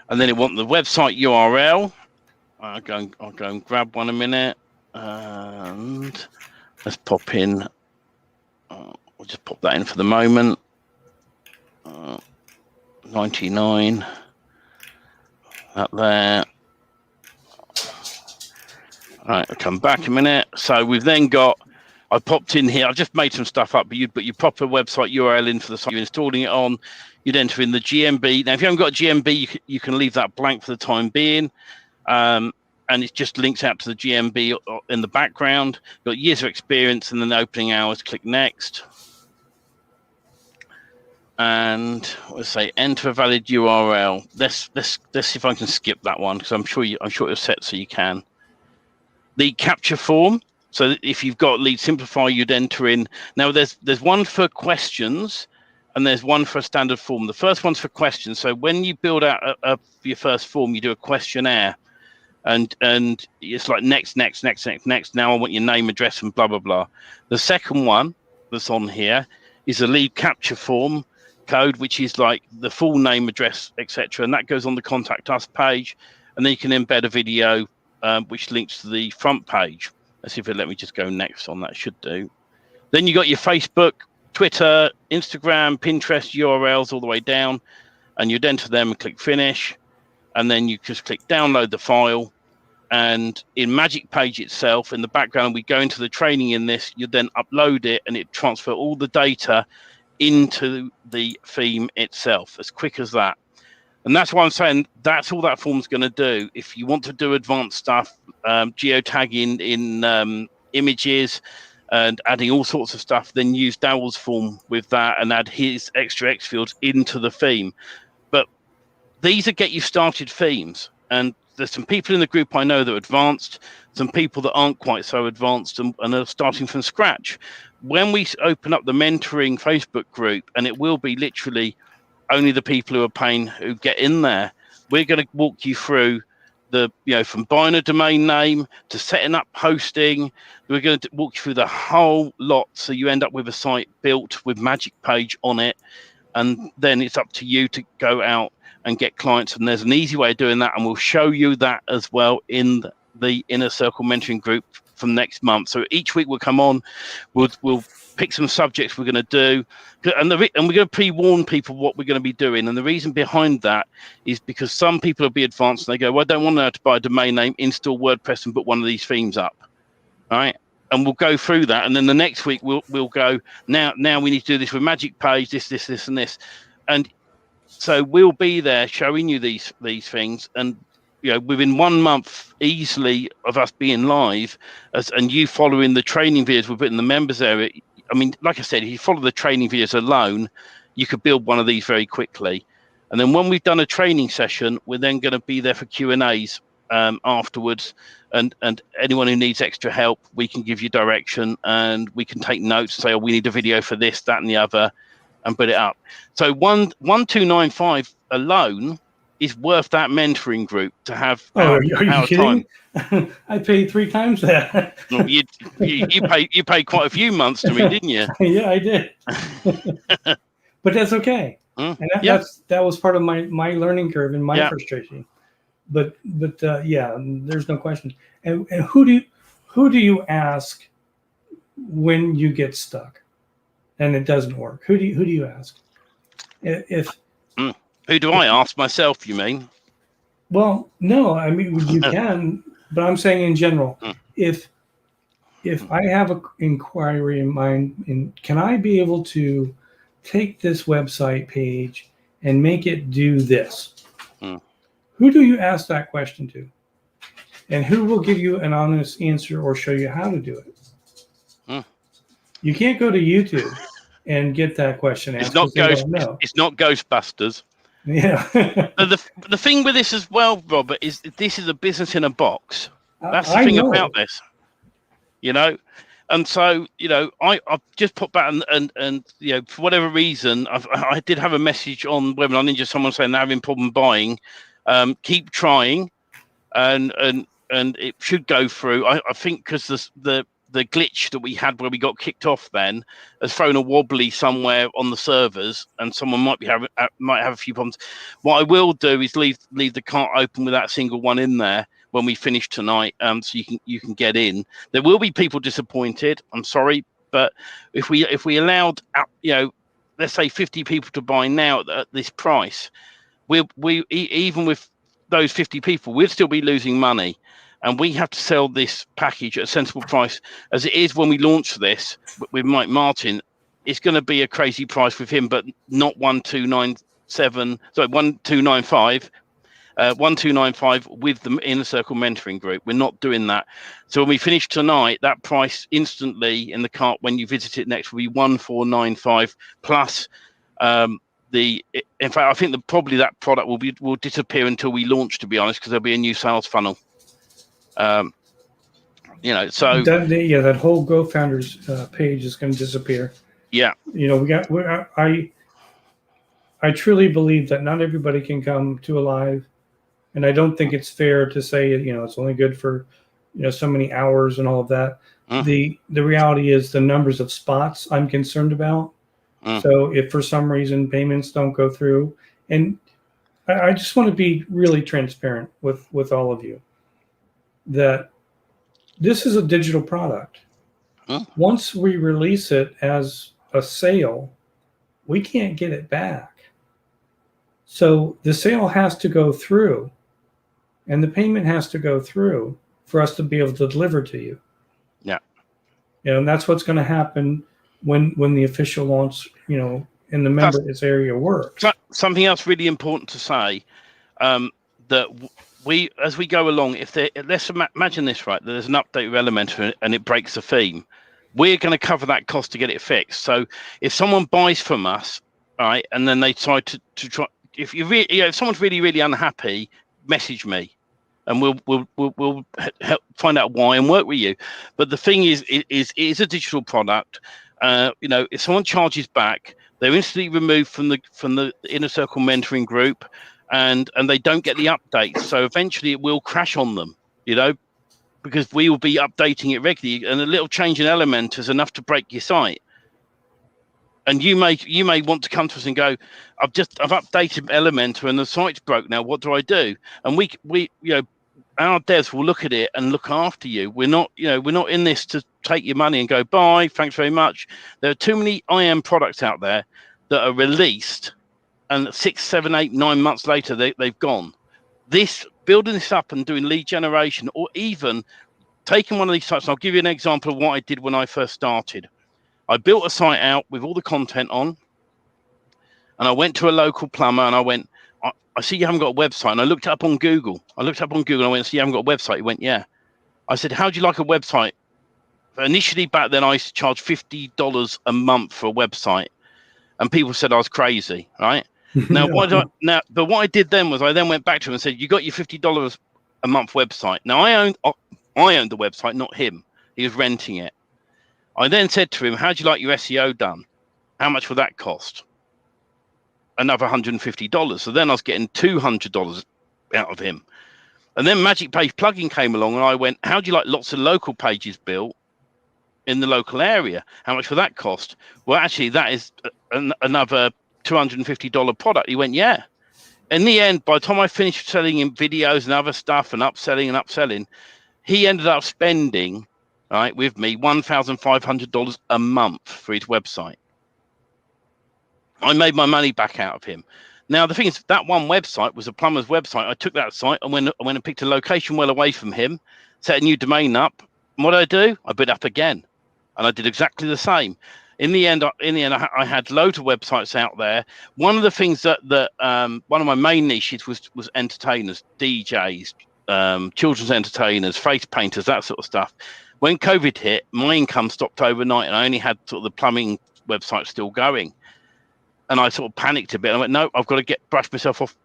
And then it want the website URL. I'll go and grab one a minute, and let's pop in. We'll just pop that in for the moment. 99. That there. All right, I'll come back a minute. So we've then got. I popped in here. I just made some stuff up, but you'd put your proper website URL in for the site you're installing it on. You'd enter in the GMB. Now, if you haven't got a GMB, you can leave that blank for the time being. And it just links out to the GMB in the background. You've got years of experience and then the opening hours. Click next. And let's say enter a valid URL. Let's see if I can skip that one because I'm sure it'll set so you can. The capture form. So if you've got Lead Simplify, you'd enter in. Now there's one for questions, and there's one for a standard form. The first one's for questions. So when you build out your first form, you do a questionnaire, and it's like next. Now I want your name, address, and blah blah blah. The second one that's on here is a lead capture form code, which is like the full name, address, etc., and that goes on the Contact Us page, and then you can embed a video which links to the front page. Let's see if it let me just go next on that. Should do. Then you got your Facebook, Twitter, Instagram, Pinterest URLs all the way down, and you'd enter them and click finish, and then you just click download the file. And in Magic Page itself, in the background, we go into the training in this. You then upload it, and it transfer all the data into the theme itself. As quick as that. And that's why I'm saying that's all that form's going to do. If you want to do advanced stuff, geotagging in images and adding all sorts of stuff, then use Darryl's form with that and add his extra X fields into the theme. But these are get you started themes. And there's some people in the group I know that are advanced, some people that aren't quite so advanced and are starting from scratch. When we open up the mentoring Facebook group, and it will be literally only the people who are paying who get in there, we're going to walk you through from buying a domain name to setting up hosting. We're going to walk you through the whole lot, so you end up with a site built with Magic Page on it, and then it's up to you to go out and get clients. And there's an easy way of doing that, and we'll show you that as well in the Inner Circle mentoring group from next month. So each week we'll come on, we'll pick some subjects we're going to do, and we're going to pre-warn people what we're going to be doing. And the reason behind that is because some people will be advanced and they go, well, I don't want to know how to buy a domain name, install WordPress and put one of these themes up. All right. And we'll go through that. And then the next week we'll go, now we need to do this with Magic Page, this, and this. And so we'll be there showing you these things. And within 1 month easily of us being live and you following the training videos we've put in the members area, I mean, like I said, if you follow the training videos alone, you could build one of these very quickly. And then when we've done a training session, we're then going to be there for Q&As afterwards. And anyone who needs extra help, we can give you direction and we can take notes and say, oh, we need a video for this, that, and the other, and put it up. So 1295 alone is worth that mentoring group to have. Oh, are you kidding? I paid 3 times that. Well, you paid quite a few months to me, didn't you? Yeah, I did. But that's okay. And that was part of my learning curve and my frustration. But yeah, there's no question. And who do you ask when you get stuck and it doesn't work? Who do you ask? Who do I ask? Myself, you mean? Well, no, I mean you can, but I'm saying in general, if if I have an inquiry in mind, can I be able to take this website page and make it do this? Mm. Who do you ask that question to? And who will give you an honest answer or show you how to do it? Mm. You can't go to YouTube and get that question asked because they don't know. It's not Ghostbusters. Yeah. the thing with this as well, Robert, is this is a business in a box. That's the thing about this, you know. And so, you know, I've just put back and you know, for whatever reason, I did have a message on Webinar Ninja, someone saying they're having problem buying. Keep trying, and it should go through. I think because the glitch that we had where we got kicked off then has thrown a wobbly somewhere on the servers, and someone might have a few problems. What I will do is leave the cart open with that single one in there when we finish tonight, so you can get in. There will be people disappointed. I'm sorry, but if we allowed, you know, let's say 50 people to buy now at this price, we even with those 50 people, we'd still be losing money. And we have to sell this package at a sensible price, as it is when we launch this with Mike Martin. It's going to be a crazy price with him, but not 1297. Sorry, 1295. 1295 with the Inner Circle Mentoring Group. We're not doing that. So when we finish tonight, that price instantly in the cart when you visit it next will be 1495 plus. In fact, I think probably that product will disappear until we launch, to be honest, because there'll be a new sales funnel. You know, so that whole Go Founders page is going to disappear. Yeah, you know, I truly believe that not everybody can come to a live, and I don't think it's fair to say, you know, it's only good for, you know, so many hours and all of that. The reality is the numbers of spots I'm concerned about. So if for some reason payments don't go through, and I just want to be really transparent with all of you, that this is a digital product. Once we release it as a sale, we can't get it back. So the sale has to go through, and the payment has to go through for us to be able to deliver to you. Yeah. You know, and that's what's going to happen when the official launch, you know, in the members area works. Something else really important to say, that we, as we go along, let's imagine this, right? There's an update with Elementor and it breaks the theme. We're going to cover that cost to get it fixed. So if someone buys from us, right, and then they try to try, if someone's really unhappy, message me, and we'll help find out why and work with you. But the thing is, it is a digital product. You know, if someone charges back, they're instantly removed from the Inner Circle Mentoring Group, and they don't get the updates. So eventually it will crash on them, you know, because we will be updating it regularly, and a little change in Elementor is enough to break your site. And you may want to come to us and go, I've updated Elementor and the site's broke now. What do I do? And we you know, our devs will look at it and look after you. We're not in this to take your money and go, bye, thanks very much. There are too many IM products out there that are released, and 6, 7, 8, 9 months later they've gone. Building this up and doing lead generation, or even taking one of these sites. I'll give you an example of what I did when I first started. I built a site out with all the content on, and I went to a local plumber and I went, I see you haven't got a website. And I looked up on Google. And I went, see, you haven't got a website. He went, yeah. I said, how do you like a website? Initially back then I used to charge $50 a month for a website, and people said I was crazy, right? Now, but what I did then was I then went back to him and said, you got your $50 a month website. Now I owned the website, not him. He was renting it. I then said to him, how do you like your SEO done? How much will that cost? Another $150. So then I was getting $200 out of him. And then Magic Page plugin came along, and I went, how do you like lots of local pages built in the local area? How much will that cost? Well, actually, that is another $250 product. He went, yeah. In the end, by the time I finished selling him videos and other stuff and upselling, he ended up spending, right, with me, $1,500 a month for his website. I made my money back out of him. Now, the thing is, that one website was a plumber's website. I took that site and went and picked a location well away from him, set a new domain up, what I do, I bid up again, and I did exactly the same. In the end, I had loads of websites out there. One of the things that one of my main niches was entertainers, DJs, children's entertainers, face painters, that sort of stuff. When COVID hit, my income stopped overnight, and I only had sort of the plumbing website still going. And I sort of panicked a bit. I went, no, I've got to brush myself off,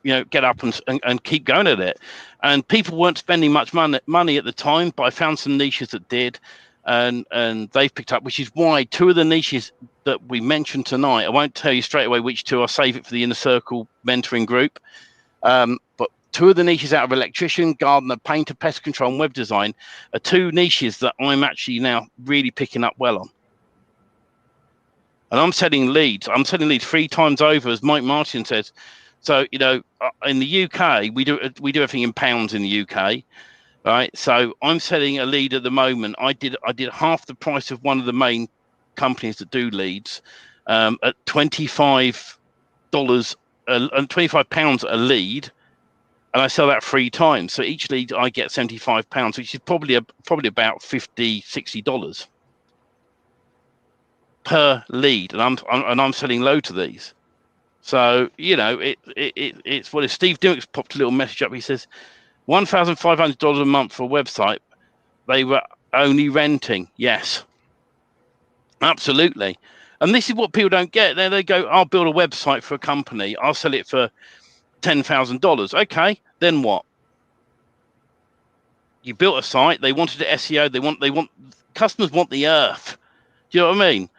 get up and keep going at it. And people weren't spending much money at the time, but I found some niches that did. And they've picked up, which is why two of the niches that we mentioned tonight, I won't tell you straight away which two, I'll save it for the Inner Circle mentoring group. But two of the niches out of electrician, gardener, painter, pest control, and web design are two niches that I'm actually now really picking up well on. And I'm selling leads. I'm selling leads 3 times over, as Mike Martin says. So, in the UK, we do everything in pounds in the UK. Right, so I'm selling a lead at the moment. I did half the price of one of the main companies that do leads, at $25 and £25 a lead, and I sell that 3 times. So each lead I get £75, which is probably about $50-60 per lead, and I'm selling loads of these. So it's what if Steve Dimmock's popped a little message up. He says, $1,500 a month for a website. They were only renting. Yes, absolutely. And this is what people don't get. There they go, I'll build a website for a company. I'll sell it for $10,000. Okay, then what? You built a site. They wanted it SEO. They want customers want the earth. Do you know what I mean?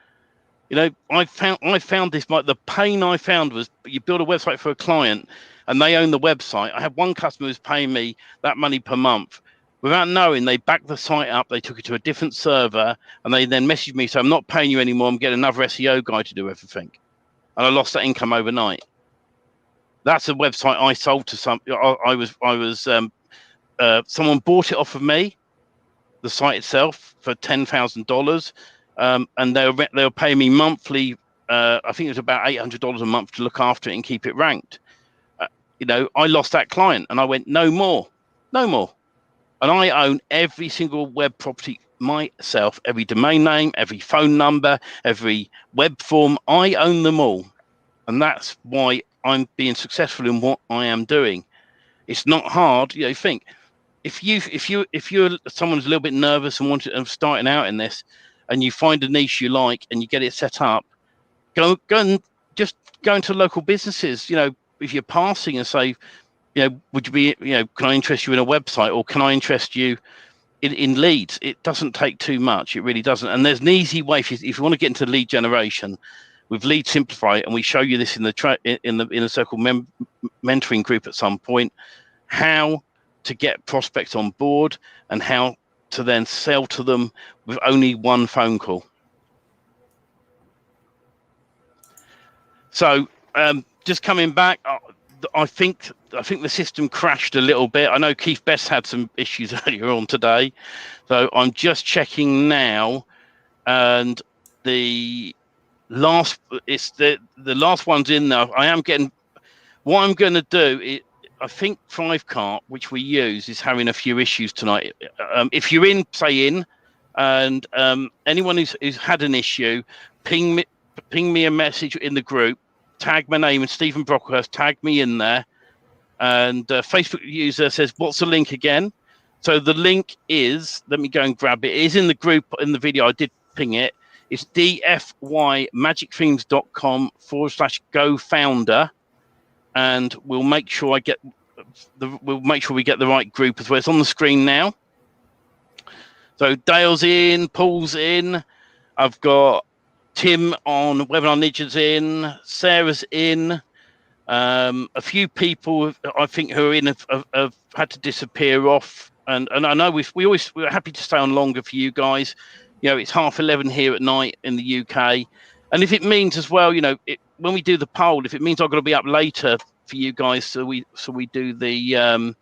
I found this. The pain I found was you build a website for a client, and they own the website. I had one customer who was paying me that money per month. Without knowing, they backed the site up, they took it to a different server, and they then messaged me, so I'm not paying you anymore, I'm getting another SEO guy to do everything. And I lost that income overnight. That's a website I sold to someone bought it off of me, the site itself, for $10,000, and they were paying me monthly, I think it was about $800 a month to look after it and keep it ranked. I lost that client, and I went, no more. And I own every single web property myself, every domain name, every phone number, every web form. I own them all. And that's why I'm being successful in what I am doing. It's not hard. Think if you're someone who's a little bit nervous and starting out in this, and you find a niche you like and you get it set up, go and just go into local businesses, if you're passing and say, would you be, can I interest you in a website, or can I interest you in leads? It doesn't take too much. It really doesn't. And there's an easy way if you want to get into lead generation with Lead Simplify, and we show you this in the Inner Circle mentoring group at some point, how to get prospects on board and how to then sell to them with only one phone call. So just coming back, I think the system crashed a little bit. I know Keith Best had some issues earlier on today, so I'm just checking now, and the last one's in there. I am getting. What I'm going to do is, I think 5cart, which we use, is having a few issues tonight. If you're in, and anyone who's had an issue, ping me a message in the group. Tag my name and Stephen Brockhurst, tag me in there. And Facebook user says, what's the link again? So the link is, let me go and grab it. It is in the group, in the video. I did ping it. It's dfymagicthemes.com/go-founder. And we'll make sure we get the right group as well. It's on the screen now. So Dale's in, Paul's in. I've got Tim on Webinar Ninjas in, Sarah's in. A few people I think who are in have had to disappear off, and I know we're happy to stay on longer for you guys. It's 11:30 here at night in the UK, and if it means as well, when we do the poll, if it means I've got to be up later for you guys, so we do the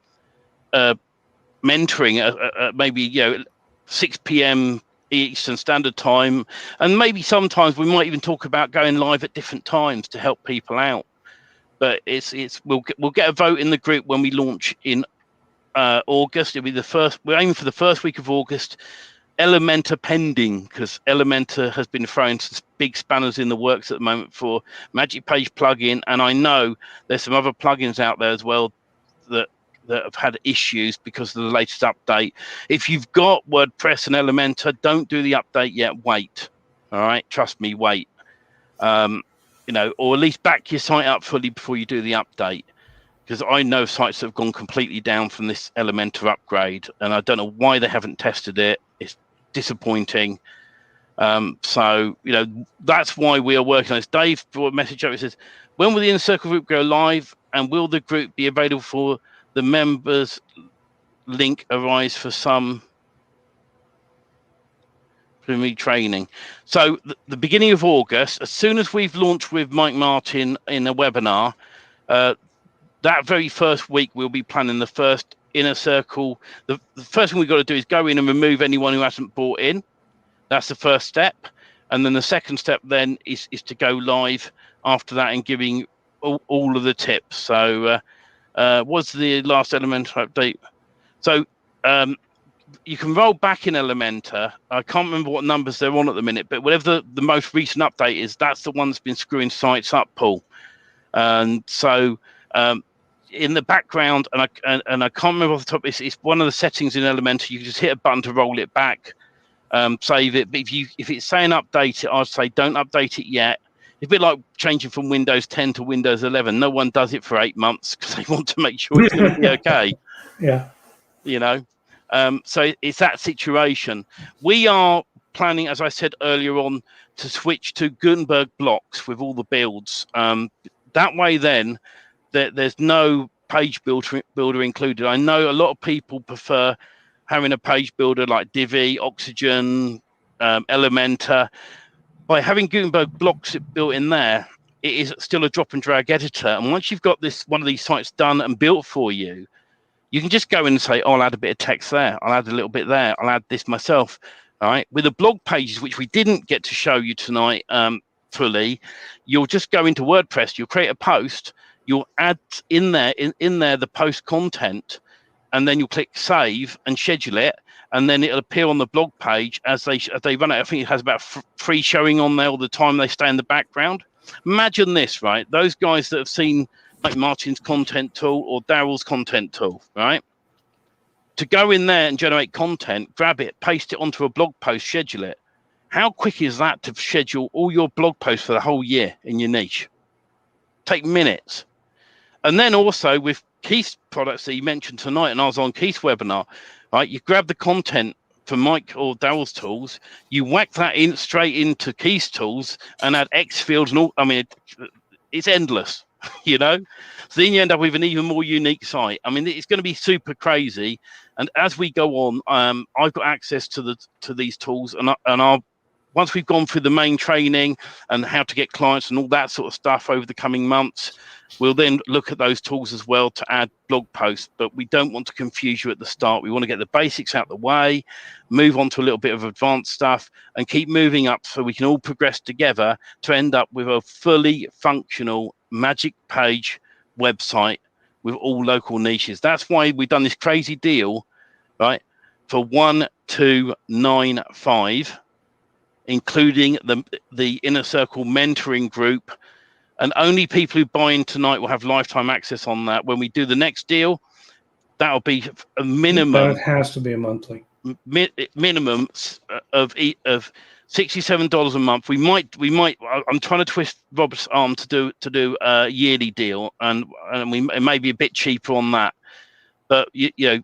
mentoring at maybe 6 p.m. Eastern Standard Time, and maybe sometimes we might even talk about going live at different times to help people out. But we'll get a vote in the group when we launch in August. It'll be the first. We're aiming for the first week of August. Elementor pending, because Elementor has been throwing some big spanners in the works at the moment for Magic Page plugin, and I know there's some other plugins out there as well that have had issues because of the latest update. If you've got WordPress and Elementor, don't do the update yet. Wait. All right, trust me, wait. You know, or at least back your site up fully before you do the update, because I know sites that have gone completely down from this Elementor upgrade, and I don't know why they haven't tested it. It's disappointing. So, you know, that's why we are working on this. Dave brought a message up. It says, when will the Inner Circle group go live, and will the group be available for the members? Link arise for some preliminary training. So the beginning of August, as soon as we've launched with Mike Martin in a webinar, that very first week we'll be planning the first Inner Circle. The first thing we've got to do is go in and remove anyone who hasn't bought in. That's the first step. And then the second step then is to go live after that and giving all of the tips. So what's the last Elementor update? So you can roll back in Elementor. I can't remember what numbers they're on at the minute, but whatever the most recent update is, that's the one that's been screwing sites up, Paul. And so in the background, and I can't remember off the top, it's one of the settings in Elementor. You can just hit a button to roll it back, save it. But if it's saying update it, I'd say don't update it yet. It's a bit like changing from Windows 10 to Windows 11. No one does it for 8 months because they want to make sure it's going to be okay. Yeah. You know, so it's that situation. We are planning, as I said earlier on, to switch to Gutenberg blocks with all the builds. That way, then there's no page builder included. I know a lot of people prefer having a page builder like Divi, Oxygen, Elementor. By having Gutenberg blocks built in there, it is still a drop and drag editor. And once you've got one of these sites done and built for you, you can just go in and say, oh, I'll add a bit of text there. I'll add a little bit there. I'll add this myself. All right. With the blog pages, which we didn't get to show you tonight fully, you'll just go into WordPress. You'll create a post. You'll add in there the post content, and then you'll click save and schedule it. And then it'll appear on the blog page as they run it. I think it has about free showing on there all the time. They stay in the background. Imagine this, right? Those guys that have seen like Martin's content tool or Daryl's content tool, right? To go in there and generate content, grab it, paste it onto a blog post, schedule it. How quick is that to schedule all your blog posts for the whole year in your niche? Take minutes. And then also with Keith's products that you mentioned tonight, and I was on Keith's webinar, right? You grab the content from Mike or Daryl's tools, you whack that in straight into Keith's tools and add X fields and all. I mean, it's endless. You know, so then you end up with an even more unique site. I mean, it's going to be super crazy. And as we go on, I've got access to these tools, and I'll once we've gone through the main training and how to get clients and all that sort of stuff over the coming months, we'll then look at those tools as well to add blog posts. But we don't want to confuse you at the start. We want to get the basics out of the way, move on to a little bit of advanced stuff, and keep moving up so we can all progress together to end up with a fully functional Magic Page website with all local niches. That's why we've done this crazy deal, right, for 1295, including the Inner Circle mentoring group, and only people who buy in tonight will have lifetime access on that. When we do the next deal, that'll be a minimum. That has to be a monthly minimum of $67 a month. We might. I'm trying to twist Rob's arm to do a yearly deal, and it may be a bit cheaper on that. But you know,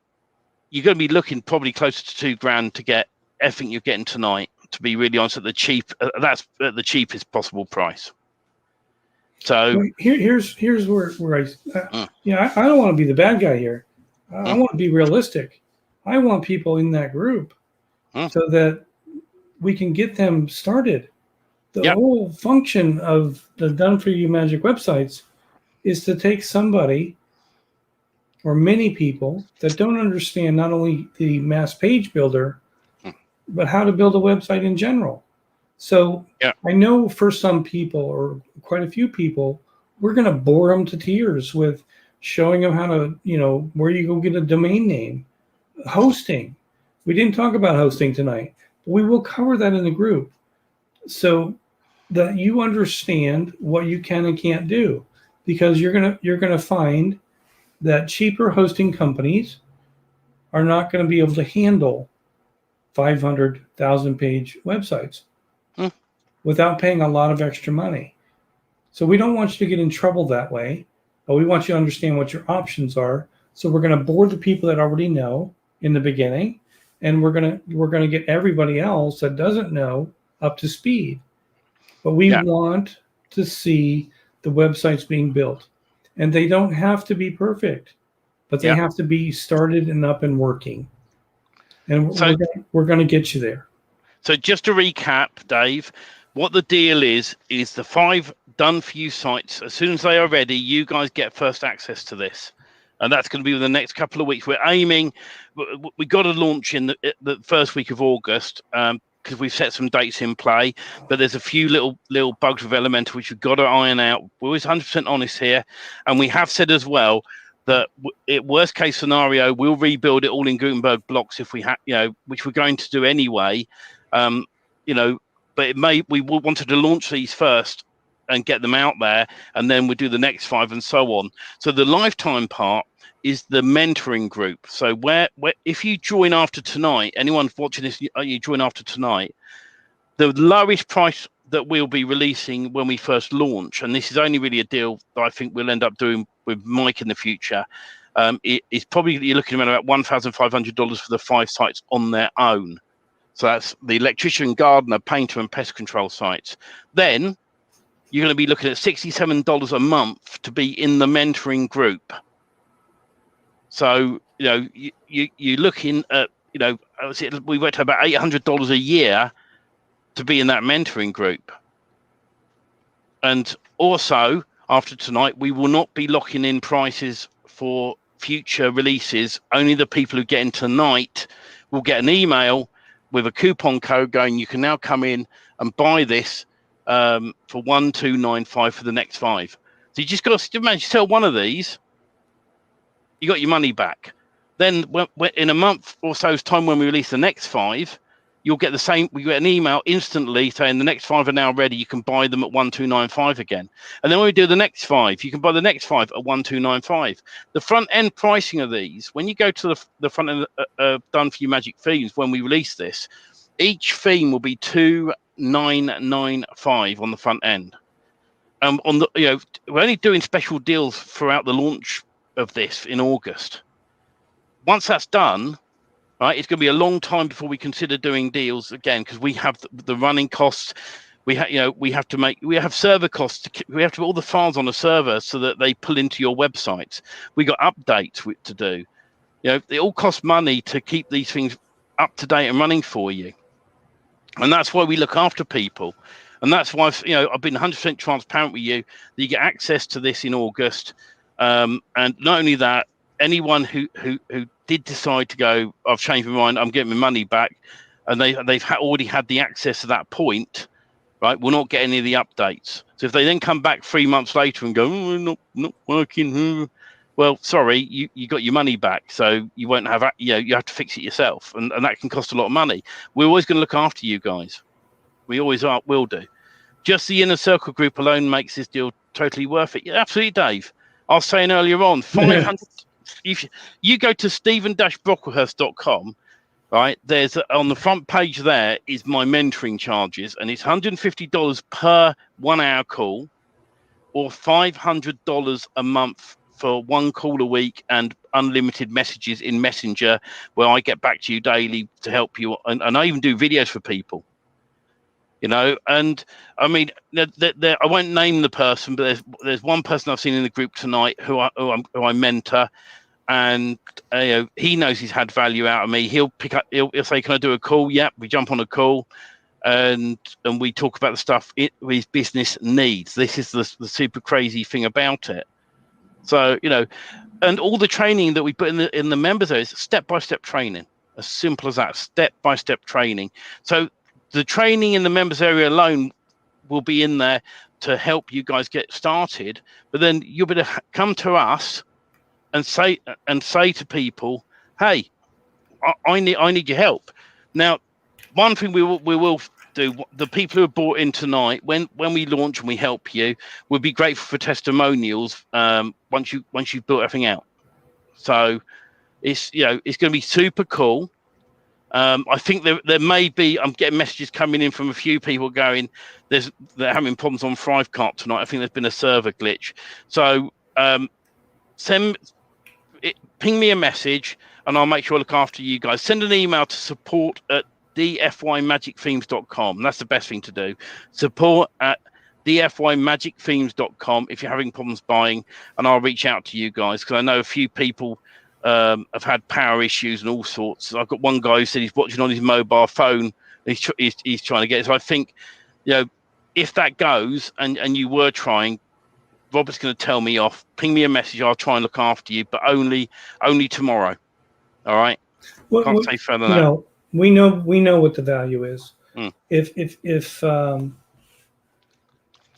you're going to be looking probably closer to $2,000 to get everything you're getting tonight. To be really honest, at the that's at the cheapest possible price. So well, here's where I I don't want to be the bad guy here. I want to be realistic. I want people in that group so that we can get them started. The whole function of the Done For You Magic websites is to take somebody or many people that don't understand not only the mass page builder, but how to build a website in general. So I know for some people, or quite a few people, we're going to bore them to tears with showing them how to, where you go get a domain name, hosting. We didn't talk about hosting tonight, but we will cover that in the group so that you understand what you can and can't do, because you're gonna find that cheaper hosting companies are not going to be able to handle 500,000 page websites without paying a lot of extra money. So we don't want you to get in trouble that way, but we want you to understand what your options are. So we're going to board the people that already know in the beginning, and we're going to get everybody else that doesn't know up to speed. But we want to see the websites being built, and they don't have to be perfect, but they have to be started and up and working. And so, we're going to get you there. So just to recap, Dave, what the deal is the 5 done for you sites. As soon as they are ready, you guys get first access to this. And that's going to be within the next couple of weeks. We're aiming, we got to launch in the first week of August because we've set some dates in play. But there's a few little bugs with Elementor which we've got to iron out. We're always 100% honest here. And we have said as well that worst case scenario, we'll rebuild it all in Gutenberg blocks if we have, which we're going to do anyway. But we wanted to launch these first and get them out there, and then we'll do the next 5 and so on. So the lifetime part is the mentoring group. So where if you join after tonight, anyone watching this, you join after tonight, the lowest price that we'll be releasing when we first launch, and this is only really a deal that I think we'll end up doing with Mike in the future, it's probably you're looking at about $1,500 for the 5 sites on their own. So that's the electrician, gardener, painter, and pest control sites. Then you're going to be looking at $67 a month to be in the mentoring group. So you're looking at we went to about $800 a year to be in that mentoring group. And also after tonight, we will not be locking in prices for future releases. Only the people who get in tonight will get an email with a coupon code going, you can now come in and buy this for $1,295 for the next 5. So you just got to manage to sell one of these, you got your money back. Then in a month or so's time when we release the next 5, you'll get the same. We get an email instantly saying the next 5 are now ready. You can buy them at $1,295 again. And then when we do the next 5, you can buy the next 5 at $1,295. The front end pricing of these, when you go to the front end done for you Magic Themes, when we release this, each theme will be $2,995 on the front end. On the we're only doing special deals throughout the launch of this in August. Once that's done, right, it's going to be a long time before we consider doing deals again, because we have the running costs. We have server costs. We have to put all the files on a server so that they pull into your website. We got updates to do. It all costs money to keep these things up to date and running for you, and that's why we look after people. And that's why I've been 100% transparent with you that you get access to this in August. And not only that, anyone who did decide to go, I've changed my mind, I'm getting my money back, and they've already had the access to that point, right, will not get any of the updates. So if they then come back 3 months later and go, oh, not working, well, sorry, you got your money back, so you won't have, you have to fix it yourself, and that can cost a lot of money. We're always going to look after you guys. We always will do. Just the inner circle group alone makes this deal totally worth it. Yeah, absolutely, Dave. I was saying earlier on, 500. If you go to stephen-brocklehurst.com, right, there's on the front page there is my mentoring charges, and it's $150 per 1 hour call, or $500 a month for 1 call a week and unlimited messages in Messenger, where I get back to you daily to help you, and I even do videos for people. And I mean, I won't name the person, but there's one person I've seen in the group tonight who I mentor, and he knows he's had value out of me. He'll pick up, he'll say, "Can I do a call?" Yep, we jump on a call, and we talk about the stuff his business needs. This is the super crazy thing about it. So and all the training that we put in the members there is step-by-step training, as simple as that, step-by-step training. So the training in the members area alone will be in there to help you guys get started, but then you'll be able to come to us say to people, hey, I need your help. Now, one thing we will do, the people who are bought in tonight, when we launch and we help you, we'll be grateful for testimonials once you've built everything out. So it's it's going to be super cool. I think there may be, I'm getting messages coming in from a few people going, they're having problems on Thrivecart tonight. I think there's been a server glitch. So ping me a message and I'll make sure I look after you guys. Send an email to support@dfymagicthemes.com. That's the best thing to do. Support@dfymagicthemes.com if you're having problems buying, and I'll reach out to you guys, because I know a few people have had power issues and all sorts. I've got one guy who said he's watching on his mobile phone. He's trying to get it. So I think, if that goes and you were trying, Robert's going to tell me off. Ping me a message. I'll try and look after you, but only tomorrow. All right. Can't say further than that. We know what the value is. If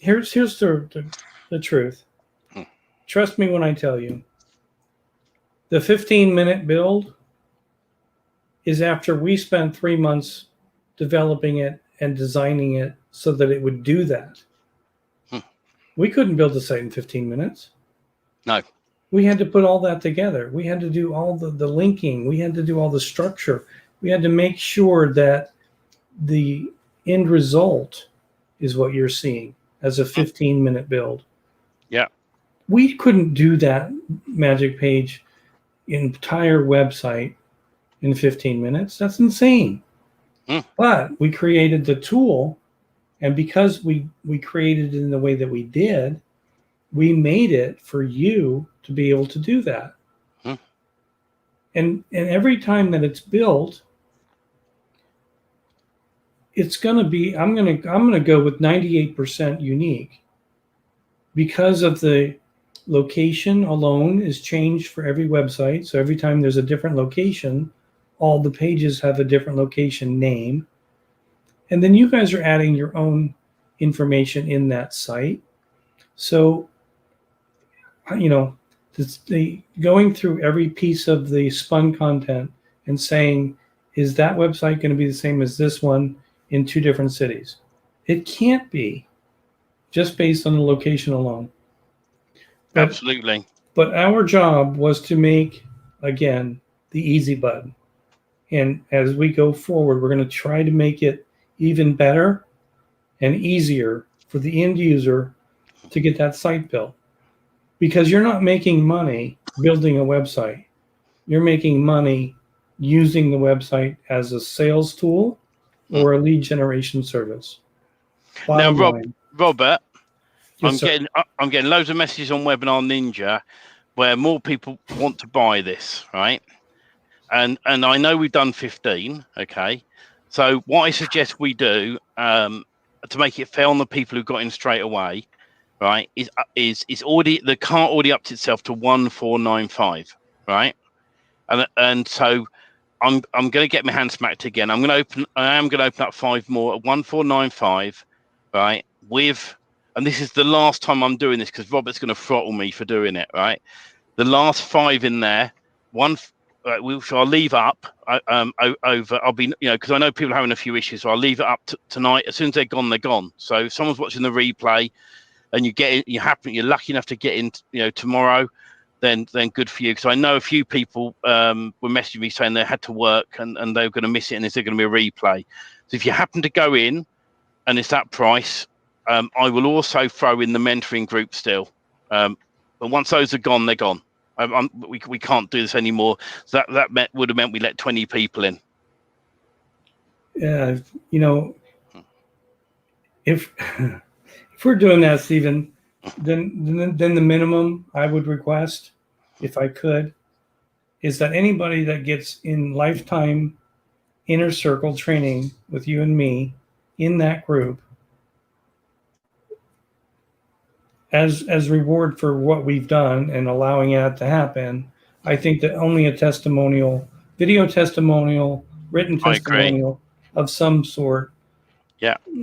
here's the truth. Trust me when I tell you. The 15-minute build is after we spent 3 months developing it and designing it so that it would do that. We couldn't build the site in 15 minutes. No. We had to put all that together. We had to do all the linking. We had to do all the structure. We had to make sure that the end result is what you're seeing as a 15-minute build. Yeah. We couldn't do that Magic Page entire website in 15 minutes. That's insane. But we created the tool, and because we created it in the way that we did, we made it for you to be able to do that. And every time that it's built, it's going to be, I'm going to go with 98% unique, because of the location alone is changed for every website. So every time there's a different location, all the pages have a different location name. And then you guys are adding your own information in that site. So, going through every piece of the spun content and saying, is that website going to be the same as this one in 2 different cities? It can't be, just based on the location alone. Absolutely. But our job was to make, again, the easy button. And as we go forward, we're going to try to make it even better and easier for the end user to get that site built. Because you're not making money building a website. You're making money using the website as a sales tool or a lead generation service. Now, Robert, Yes, I'm getting loads of messages on Webinar Ninja where more people want to buy this, right? And I know we've done 15, okay? So what I suggest we do to make it fair on the people who got in straight away, right, is already, the cart already upped itself to 1495, right? And so I'm going to get my hand smacked again. I am going to open up 5 more at 1495, right? And this is the last time I'm doing this, because Robert's going to throttle me for doing it, right? The last 5 in there, which I'll leave up over. I'll be, because I know people are having a few issues, so I'll leave it up tonight. As soon as they're gone, they're gone. So if someone's watching the replay and you're lucky enough to get in, tomorrow, then good for you. Because I know a few people were messaging me saying they had to work and they were going to miss it, and is there going to be a replay? So if you happen to go in and it's that price, I will also throw in the mentoring group still. But once those are gone, they're gone. We can't do this anymore. So that would have meant we let 20 people in. Yeah, if we're doing that, Stephen, then the minimum I would request, if I could, is that anybody that gets in lifetime inner circle training with you and me in that group, as reward for what we've done and allowing that to happen, I think that only a testimonial, video testimonial, written testimonial of some sort,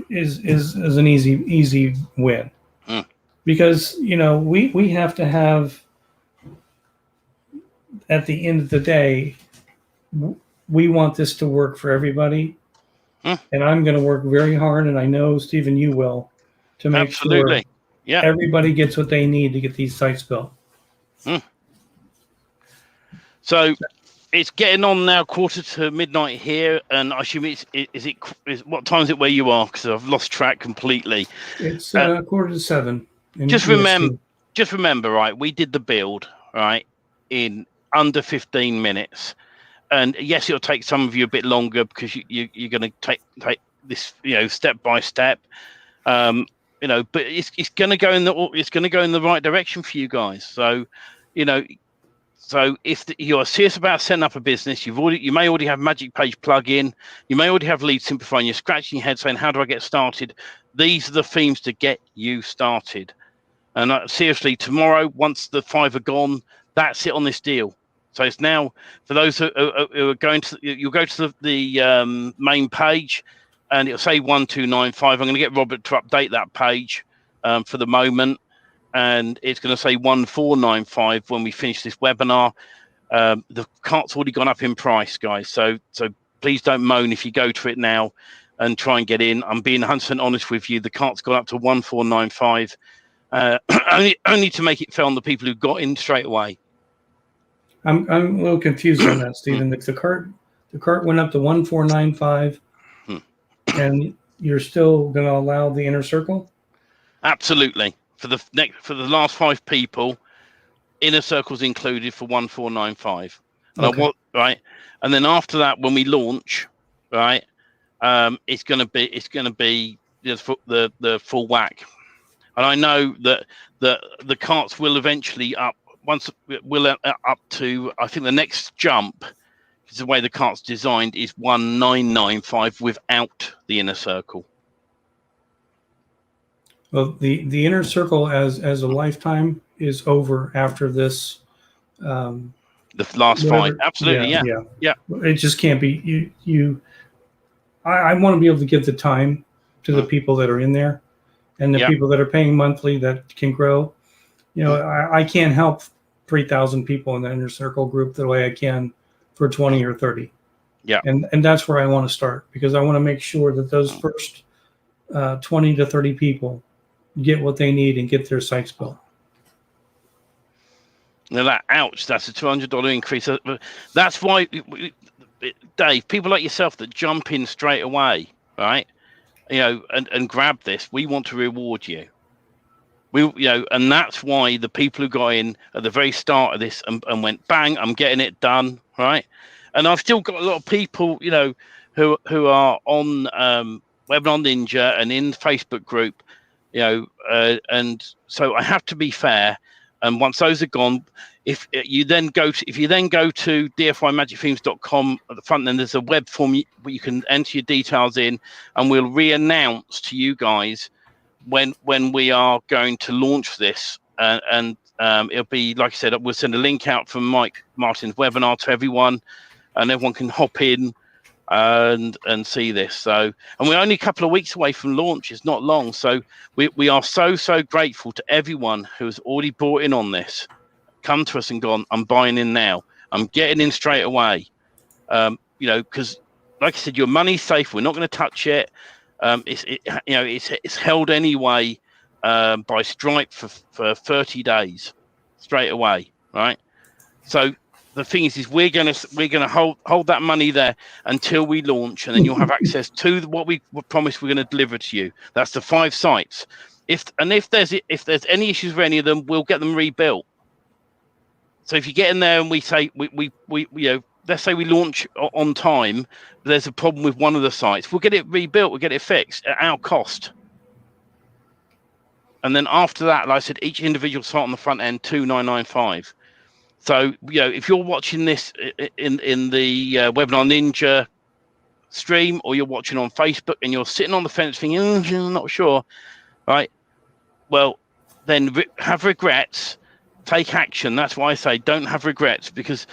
is an easy win. Because we have to have at the end of the day, we want this to work for everybody. And I'm going to work very hard, and I know, Stephen, you will, to make sure everybody gets what they need to get these sites built. So it's getting on now, midnight here, and I assume is what time is it where you are? Because I've lost track completely. It's 6:45. Just remember, right? We did the build, right, in under 15 minutes. And yes, it'll take some of you a bit longer because you're going to take this, step by step, but it's going to go in the right direction for you guys. So, so if you're serious about setting up a business, you may already have Magic Page plugin, you may already have Lead Simplify, and you're scratching your head saying, "How do I get started?" These are the themes to get you started. And seriously, tomorrow, once the 5 are gone, that's it on this deal. So it's now for those who are going to, you'll go to the main page and it'll say 1295. I'm going to get Robert to update that page for the moment. And it's going to say 1495 when we finish this webinar. The cart's already gone up in price, guys. So please don't moan if you go to it now and try and get in. I'm being 100% honest with you. The cart's gone up to 1495 only to make it fair on the people who got in straight away. I'm a little confused on that, Stephen. The cart went up to 1495, and you're still going to allow the inner circle? Absolutely. For the last 5 people, inner circle's included for 1495. And right, and then after that, when we launch, right, it's going to be the full whack. And I know that the carts will eventually up. Once we'll up to, I think the next jump, is the way the cart's designed, is 1995 without the inner circle. Well, the inner circle as a lifetime is over after this. The last 5, absolutely, yeah. It just can't be. I want to be able to give the time to the people that are in there, and the people that are paying monthly that can grow. I can't help 3,000 people in the inner circle group the way I can for 20 or 30. Yeah. And that's where I want to start, because I want to make sure that those first 20 to 30 people get what they need and get their sites built. Now that's a $200 increase. That's why, Dave, people like yourself that jump in straight away, right? And grab this, we want to reward you. And that's why the people who got in at the very start of this and went, bang, I'm getting it done, right? And I've still got a lot of people, who are on Webinar Ninja and in the Facebook group, and so I have to be fair. And once those are gone, if you then go to dfymagicthemes.com at the front, then there's a web form where you can enter your details in, and we'll re-announce to you guys when we are going to launch this, and it'll be, like I said, we'll send a link out from Mike Martin's webinar to everyone, and everyone can hop in and see this. So, and we're only a couple of weeks away from launch. It's not long. So we are so grateful to everyone who's already bought in on this, come to us and gone, I'm buying in now, I'm getting in straight away. Because like I said, your money's safe. We're not going to touch it. It's held anyway by Stripe for 30 days straight away, right? So the thing is we're gonna hold that money there until we launch, and then you'll have access to what we promised we're going to deliver to you. That's the 5 sites. If there's any issues with any of them, we'll get them rebuilt. So if you get in there and we say we let's say we launch on time, but there's a problem with one of the sites, we'll get it rebuilt, we'll get it fixed at our cost. And then after that, like I said, each individual site on the front end, 2,995. So, if you're watching this in the Webinar Ninja stream, or you're watching on Facebook and you're sitting on the fence thinking, I'm not sure, right? Well, then have regrets, take action. That's why I say don't have regrets, because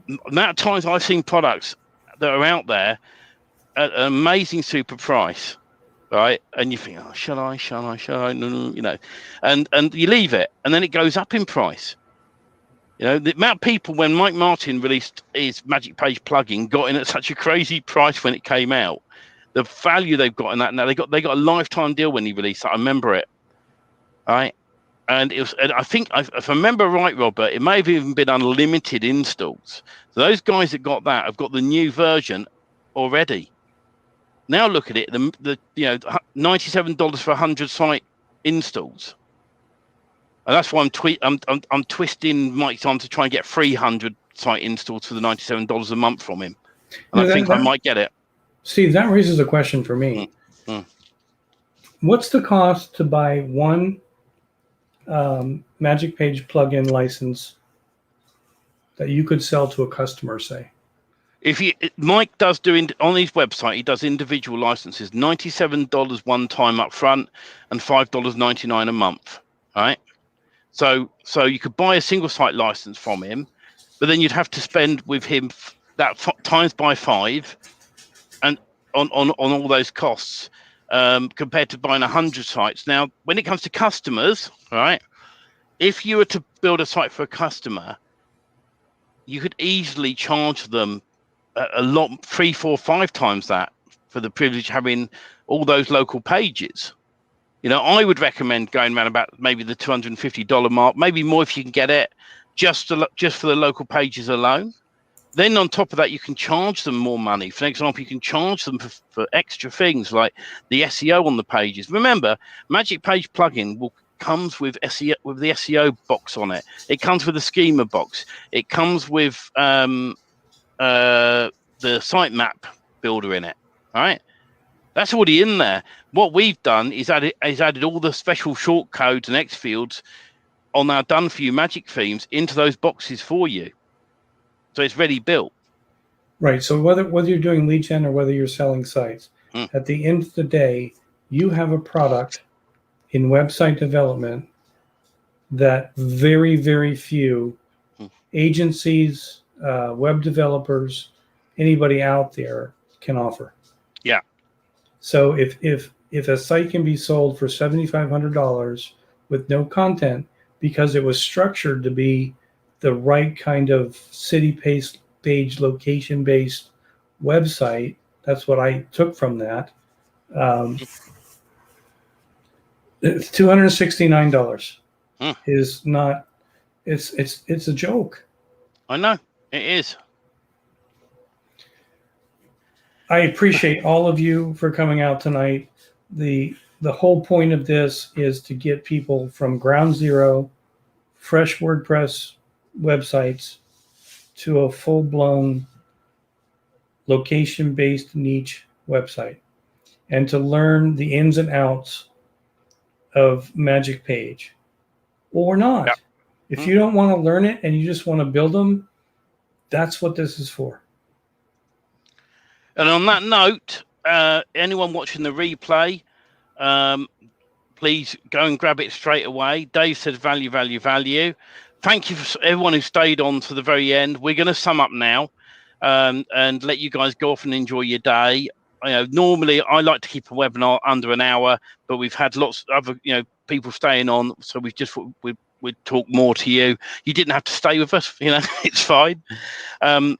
the amount of times I've seen products that are out there at an amazing super price, right? And you think, oh, shall I? No, and you leave it, and then it goes up in price. You know, the amount of people when Mike Martin released his Magic Page plugin got in at such a crazy price when it came out. The value they've got in that now, they got a lifetime deal when he released that. I remember it. All right. And it was, and I think, if I remember right, Robert, it may have even been unlimited installs. So those guys that got that have got the new version already. Now look at it, the $97 for 100 site installs, and that's why I'm twisting Mike's arm to try and get 300 site installs for the $97 a month from him, and I think I might get it. Steve, that raises a question for me. What's the cost to buy one Magic Page plugin license that you could sell to a customer, say? Mike does on his website, he does individual licenses, $97 one time up front and $5.99 a month. All right. So you could buy a single site license from him, but then you'd have to spend with him that times by 5 and on all those costs, compared to buying 100 sites. Now, when it comes to customers, right, if you were to build a site for a customer, you could easily charge them a lot, 3, 4, 5 times that for the privilege of having all those local pages. You know, I would recommend going around about maybe the $250 mark, maybe more if you can get it, just for the local pages alone. Then on top of that, you can charge them more money. For example, you can charge them for extra things like the SEO on the pages. Remember, Magic Page plugin comes with SEO, with the SEO box on it. It comes with a schema box. It comes with the sitemap builder in it. All right, that's already in there. What we've done is added all the special short codes and X fields on our done for you Magic themes into those boxes for you, so it's ready built. Right. So whether you're doing lead gen or whether you're selling sites, at the end of the day, you have a product in website development that very, very few agencies, web developers, anybody out there can offer. Yeah. So if a site can be sold for $7,500 with no content because it was structured to be the right kind of city page location based website, that's what I took from that. It's $269 is not. It's a joke. I know it is. I appreciate all of you for coming out tonight. The whole point of this is to get people from ground zero, fresh WordPress websites, to a full-blown location-based niche website, and to learn the ins and outs of Magic Page, or not. Yep. If you don't want to learn it and you just want to build them, that's what this is for. And on that note, anyone watching the replay, please go and grab it straight away. Dave said value, value, value. Thank you for everyone who stayed on to the very end. We're going to sum up now and let you guys go off and enjoy your day. You know, normally I like to keep a webinar under an hour, but we've had lots of other, people staying on, so we'd talk more to you. You didn't have to stay with us, it's fine. But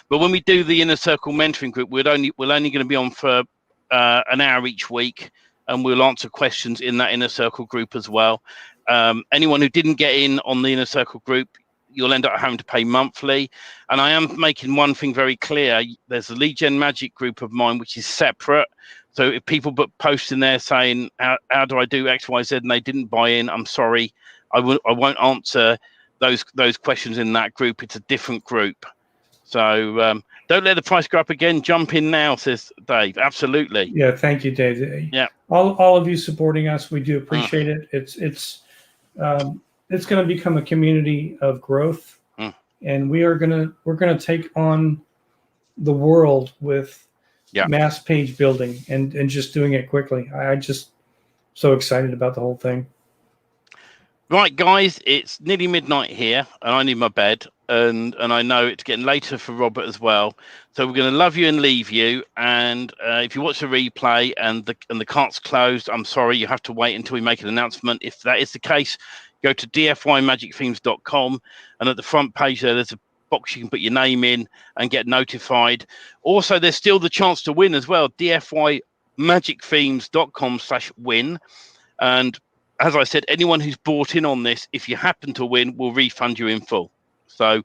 when we do the Inner Circle mentoring group, we're only going to be on for an hour each week, and we'll answer questions in that Inner Circle group as well. Anyone who didn't get in on the Inner Circle group, you'll end up having to pay monthly. And I am making one thing very clear. There's a Lead Gen Magic group of mine, which is separate. So if people put posts in there saying, how do I do X, Y, Z, and they didn't buy in, I'm sorry. I won't answer those questions in that group. It's a different group. So don't let the price go up again. Jump in now, says Dave. Absolutely. Yeah, thank you, Dave. Yeah. All of you supporting us, we do appreciate it. It's going to become a community of growth, and we're gonna take on the world with mass page building and just doing it quickly. I just so excited about the whole thing. Right, guys, it's nearly midnight here, and I need my bed, and I know it's getting later for Robert as well. So we're going to love you and leave you. And if you watch the replay and the cart's closed, I'm sorry, you have to wait until we make an announcement. If that is the case, go to dfymagicthemes.com, and at the front page there's a box you can put your name in and get notified. Also, there's still the chance to win as well. dfymagicthemes.com/win. And as I said, anyone who's bought in on this, if you happen to win, we'll refund you in full. So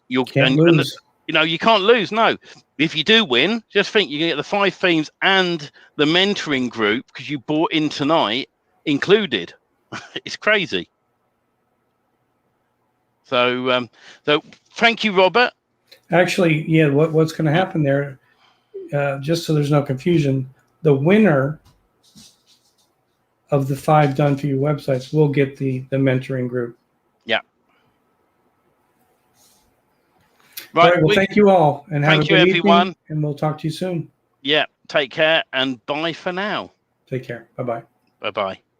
you can't lose. You can't lose. No, if you do win, just think you can get the 5 themes and the mentoring group because you bought in tonight included. It's crazy. So thank you, Robert. Actually, yeah, what's going to happen there, just so there's no confusion, the winner of the 5 done for you websites will get the mentoring group. Yeah. Right. All right, well, thank you all, and have a good everyone. evening, and we'll talk to you soon. Yeah. Take care, and bye for now. Take care. Bye-bye. Bye-bye.